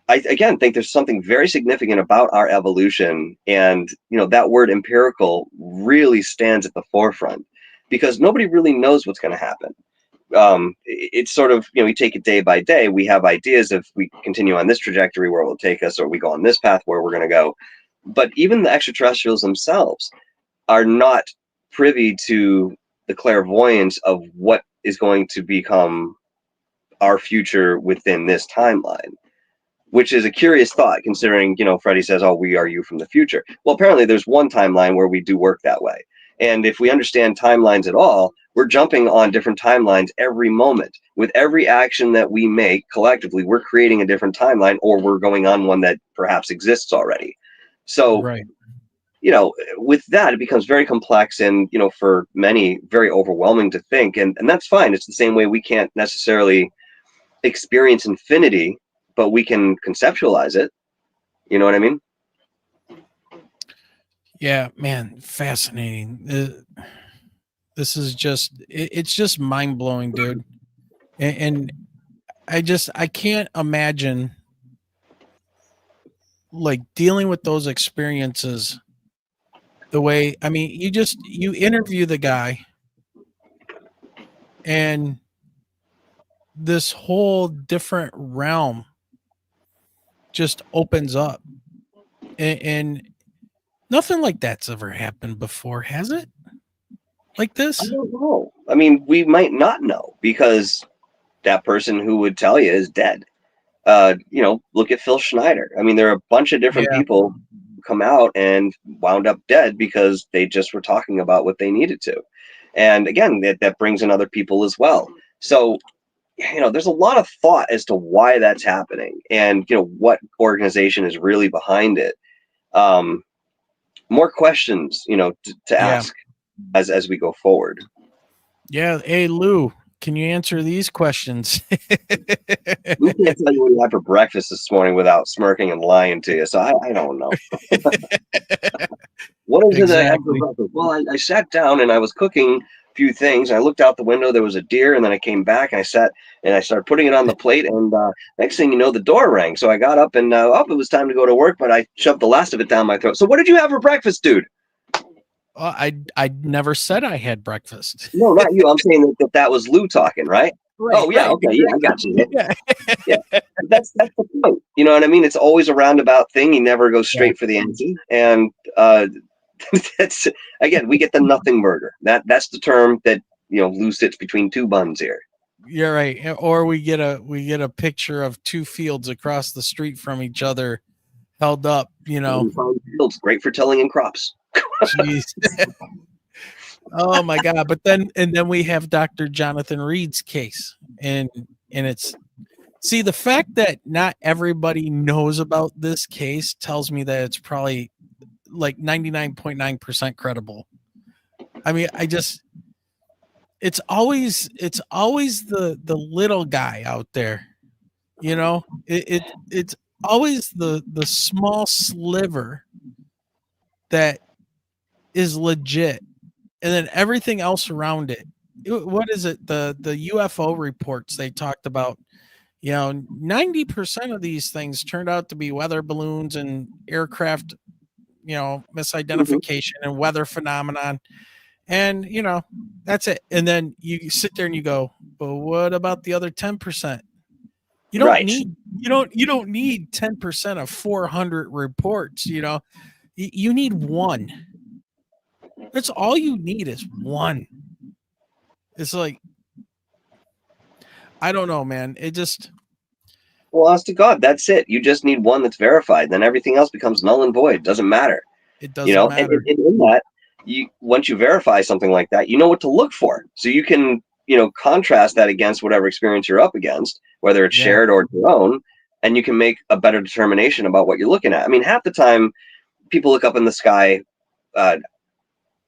I, again, think there's something very significant about our evolution, and that word empirical really stands at the forefront because nobody really knows what's going to happen. It's sort of, we take it day by day. We have ideas if we continue on this trajectory where it will take us, or we go on this path where we're going to go. But even the extraterrestrials themselves are not privy to the clairvoyance of what is going to become our future within this timeline, which is a curious thought considering, Freddie says, oh, we are you from the future. Well, apparently there's one timeline where we do work that way. And if we understand timelines at all, we're jumping on different timelines every moment. With every action that we make collectively, we're creating a different timeline, or we're going on one that perhaps exists already. So, right. With that, it becomes very complex and, for many, very overwhelming to think. And that's fine. It's the same way we can't necessarily experience infinity, but we can conceptualize it. You know what I mean? Yeah, man, fascinating. This is just, it's just mind blowing, dude. And I can't imagine like dealing with those experiences the way, you interview the guy and this whole different realm just opens up, and nothing like that's ever happened before, has it? Like this? I don't know. We might not know because that person who would tell you is dead. Look at Phil Schneider. There are a bunch of different people who come out and wound up dead because they just were talking about what they needed to. And again, that brings in other people as well. So, there's a lot of thought as to why that's happening and, what organization is really behind it. More questions, to ask as we go forward. Yeah. Hey, Lou, can you answer these questions? We can't tell you what you had for breakfast this morning without smirking and lying to you. So I don't know. What is it that I had for breakfast? Well, I sat down and I was cooking a few things. I looked out the window. There was a deer, and then I came back and I sat and I started putting it on the plate. And next thing you know, the door rang. So I got up and it was time to go to work, but I shoved the last of it down my throat. So what did you have for breakfast, dude? I never said I had breakfast. No, not you. I'm saying that was Lou talking, right? Right, oh, yeah. Right. Okay. Yeah, I got you. Yeah. That's the point. You know what I mean? It's always a roundabout thing. You never go straight for the answer. And that's, again, we get the nothing burger. That's the term that, Lou sits between two buns here. You're right. Or we get a picture of two fields across the street from each other held up, Fields, great for tilling in crops. Jeez. Oh my God. But then we have Dr. Jonathan Reed's case, and it's, see, the fact that not everybody knows about this case tells me that it's probably like 99.9% credible. It's always the little guy out there, it's always the small sliver that is legit, and then everything else around it. What is it? The UFO reports they talked about, 90% of these things turned out to be weather balloons and aircraft, misidentification and weather phenomenon. And, that's it. And then you sit there and you go, well, what about the other 10%? You don't need, you don't need 10% of 400 reports, you need one. That's all you need is one. It's like, I don't know, man. It just, Well, honest to God, that's it. You just need one that's verified. Then everything else becomes null and void. Doesn't matter. It doesn't matter. And in that, once you verify something like that, you know what to look for. So you can, contrast that against whatever experience you're up against, whether it's shared or your own, and you can make a better determination about what you're looking at. I mean, half the time, people look up in the sky in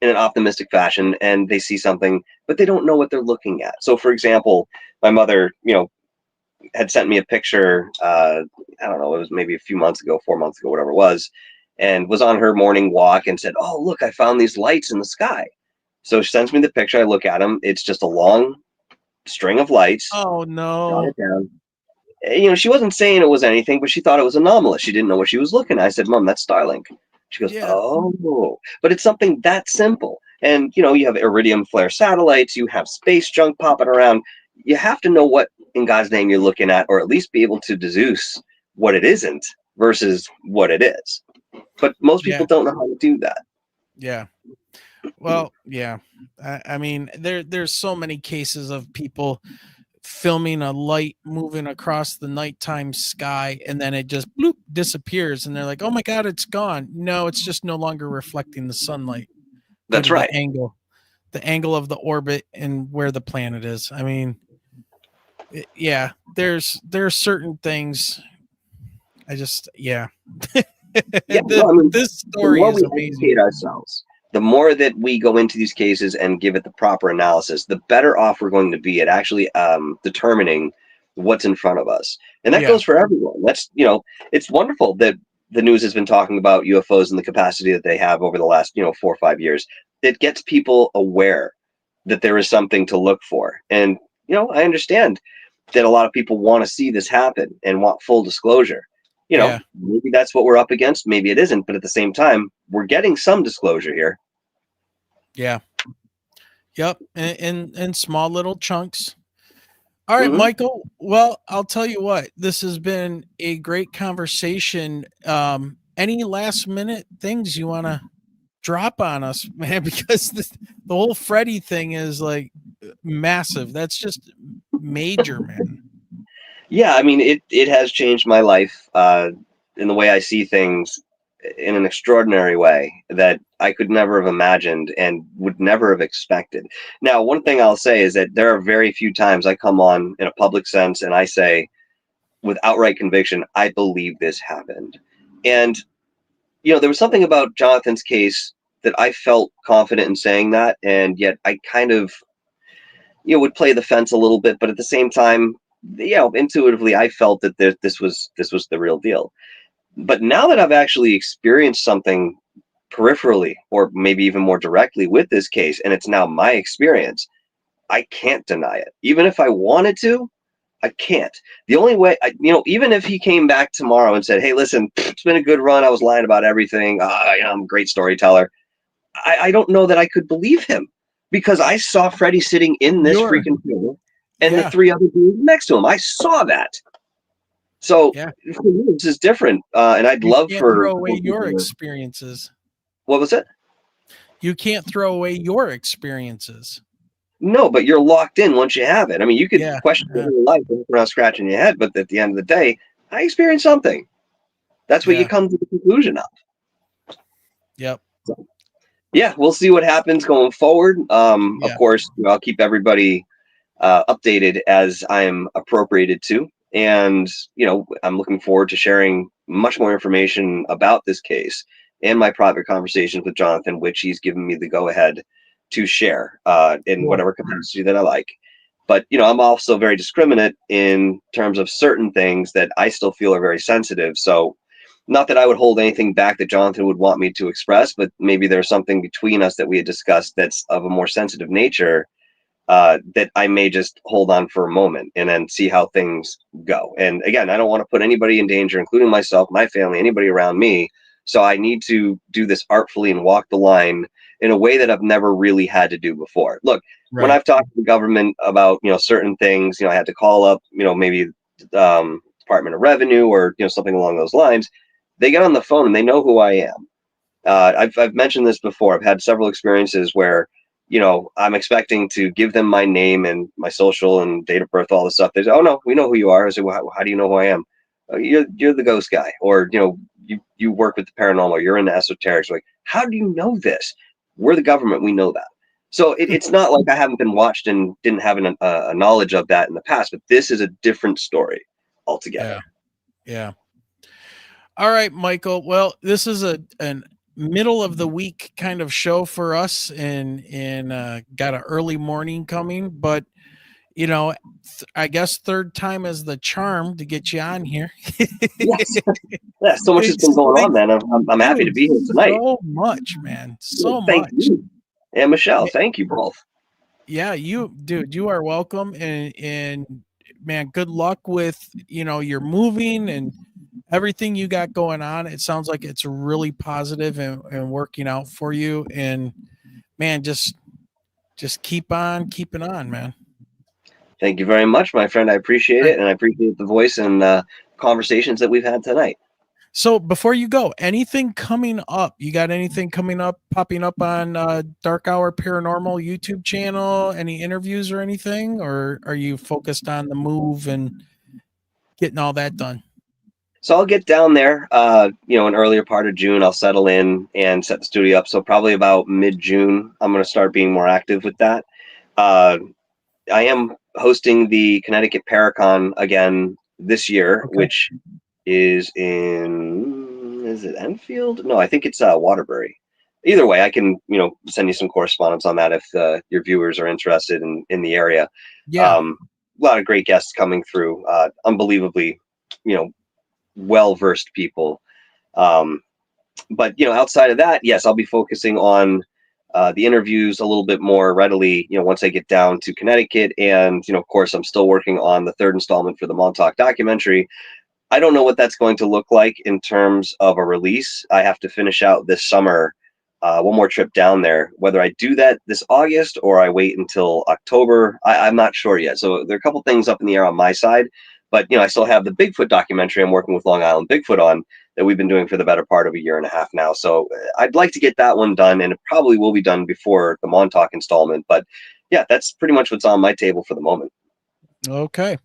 an optimistic fashion and they see something, but they don't know what they're looking at. So, for example, my mother, had sent me a picture, I don't know, it was maybe a few months ago, 4 months ago, whatever it was, and was on her morning walk and said, "Oh, look, I found these lights in the sky." So she sends me the picture. I look at them. It's just a long string of lights. Oh, no. Jot it down. She wasn't saying it was anything, but she thought it was anomalous. She didn't know what she was looking at. I said, "Mom, that's Starlink." She goes, "Oh," but it's something that simple. And, you have iridium flare satellites, you have space junk popping around. You have to know what in God's name you're looking at, or at least be able to deduce what it isn't versus what it is. But most people don't know how to do that. Yeah. Well, yeah. I mean, there's so many cases of people filming a light moving across the nighttime sky, and then it just bloop disappears, and they're like, "Oh my God, it's gone." No, it's just no longer reflecting the sunlight. That's right. The angle of the orbit and where the planet is. I mean, there's certain things. This story is amazing. Educate ourselves. The more that we go into these cases and give it the proper analysis, the better off we're going to be at actually determining what's in front of us. And that goes for everyone. That's, it's wonderful that the news has been talking about UFOs and the capacity that they have over the last, 4 or 5 years. It gets people aware that there is something to look for. And, I understand that a lot of people want to see this happen and want full disclosure. Maybe that's what we're up against. Maybe it isn't. But at the same time, we're getting some disclosure here. Yeah. Yep. In small little chunks. All right, Michael. Well, I'll tell you what, this has been a great conversation. Any last minute things you want to drop on us, man? Because the whole Freddy thing is like massive. That's just major, man. Yeah, I mean, it has changed my life in the way I see things in an extraordinary way that I could never have imagined and would never have expected. Now, one thing I'll say is that there are very few times I come on in a public sense and I say with outright conviction, I believe this happened. And, there was something about Jonathan's case that I felt confident in saying that, and yet I kind of, would play the fence a little bit, but at the same time, intuitively, I felt that this was the real deal. But now that I've actually experienced something peripherally, or maybe even more directly with this case, and it's now my experience, I can't deny it. Even if I wanted to, I can't. The only way, even if he came back tomorrow and said, "Hey, listen, it's been a good run. I was lying about everything. I'm a great storyteller." I don't know that I could believe him, because I saw Freddy sitting in this freaking film and the 3 other dudes next to him. I saw that. So for me, this is different. And I'd love for throw away your experiences. What was it? You can't throw away your experiences. No, but you're locked in once you have it. I mean, you could question your life and around scratching your head, but at the end of the day, I experienced something. That's what you come to the conclusion of. Yep. So, we'll see what happens going forward. Of course, I'll keep everybody updated as I'm appropriated to. And, I'm looking forward to sharing much more information about this case and my private conversations with Jonathan, which he's given me the go-ahead to share in whatever capacity that I like. But, I'm also very discriminate in terms of certain things that I still feel are very sensitive. So not that I would hold anything back that Jonathan would want me to express, but maybe there's something between us that we had discussed that's of a more sensitive nature that I may just hold on for a moment and then see how things go. And again, I don't want to put anybody in danger, including myself, my family, anybody around me. So I need to do this artfully and walk the line in a way that I've never really had to do before. Look, when I've talked to the government about, certain things, I had to call up, maybe Department of Revenue or, something along those lines. They get on the phone and they know who I am. I've mentioned this before. I've had several experiences where, I'm expecting to give them my name and my social and date of birth, all this stuff. They say, "Oh no, we know who you are." I say, "Well, how do you know who I am?" you're the ghost guy, or you work with the paranormal, you're into esoterics. Like, how do you know this? We're the government, we know that. So it's not like I haven't been watched and didn't have a knowledge of that in the past, but this is a different story altogether. Yeah. All right, Michael. Well, this is an middle of the week kind of show for us, and got an early morning coming, but I guess third time is the charm to get you on here. Yes. Yeah, so much has been going on, man. I'm happy to be here tonight. So much, man. So Thank much. you. And Michelle, thank you both. Yeah, you are welcome, and man, good luck with your moving and everything you got going on. It sounds like it's really positive and working out for you. And man, just keep on keeping on, man. Thank you very much, my friend. I appreciate it, and I appreciate the voice and conversations that we've had tonight. So before you go, anything coming up? You got anything coming up, popping up on Dark Hour Paranormal YouTube channel? Any interviews or anything? Or are you focused on the move and getting all that done? So I'll get down there, an earlier part of June. I'll settle in and set the studio up. So probably about mid-June, I'm going to start being more active with that. I am hosting the Connecticut Paracon again this year, which is it Enfield? No, I think it's Waterbury. Either way, I can send you some correspondence on that if your viewers are interested in the area. Yeah, a lot of great guests coming through. Unbelievably, well-versed people. But outside of that, yes, I'll be focusing on the interviews a little bit more readily, once I get down to Connecticut. And, of course, I'm still working on the third installment for the Montauk documentary. I don't know what that's going to look like in terms of a release. I have to finish out this summer, one more trip down there. Whether I do that this August or I wait until October, I'm not sure yet. So there are a couple things up in the air on my side. But, I still have the Bigfoot documentary I'm working with Long Island Bigfoot on that we've been doing for the better part of a year and a half now. So I'd like to get that one done, and it probably will be done before the Montauk installment. But yeah, that's pretty much what's on my table for the moment. Okay.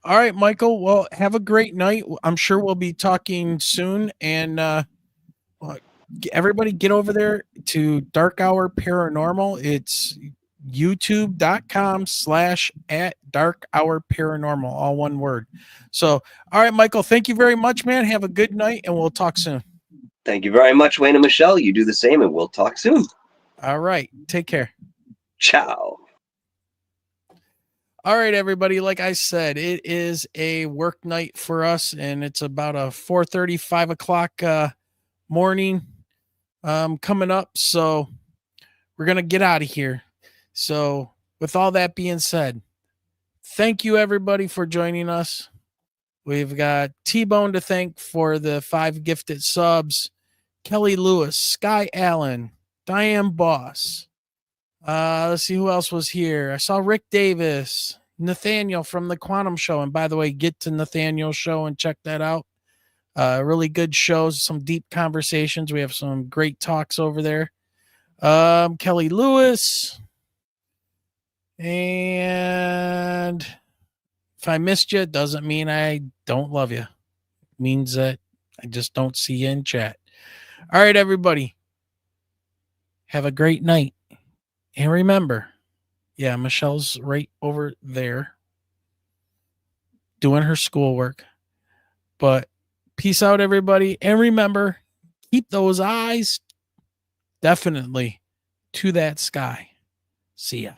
All right, Michael. Well, have a great night. I'm sure we'll be talking soon. And everybody get over there to Dark Hour Paranormal. It's youtube.com/@Dark Hour Paranormal, all one word. So, all right, Michael, thank you very much, man. Have a good night, and we'll talk soon. Thank you very much, Wayne and Michelle. You do the same, and we'll talk soon. All right. Take care. Ciao. All right, everybody. Like I said, it is a work night for us, and it's about a 4:30, 5 o'clock morning coming up. So we're going to get out of here. So with all that being said, thank you, everybody, for joining us. We've got T-Bone to thank for the 5 gifted subs, Kelly Lewis, Sky Allen, Diane Boss. Let's see who else was here. I saw Rick Davis, Nathaniel from the Quantum Show. And by the way, get to Nathaniel's show and check that out. Really good shows, some deep conversations. We have some great talks over there. Kelly Lewis. And if I missed you, it doesn't mean I don't love you. It means that I just don't see you in chat. All right, everybody. Have a great night. And remember, yeah, Michelle's right over there doing her schoolwork. But peace out, everybody. And remember, keep those eyes definitely to that sky. See ya.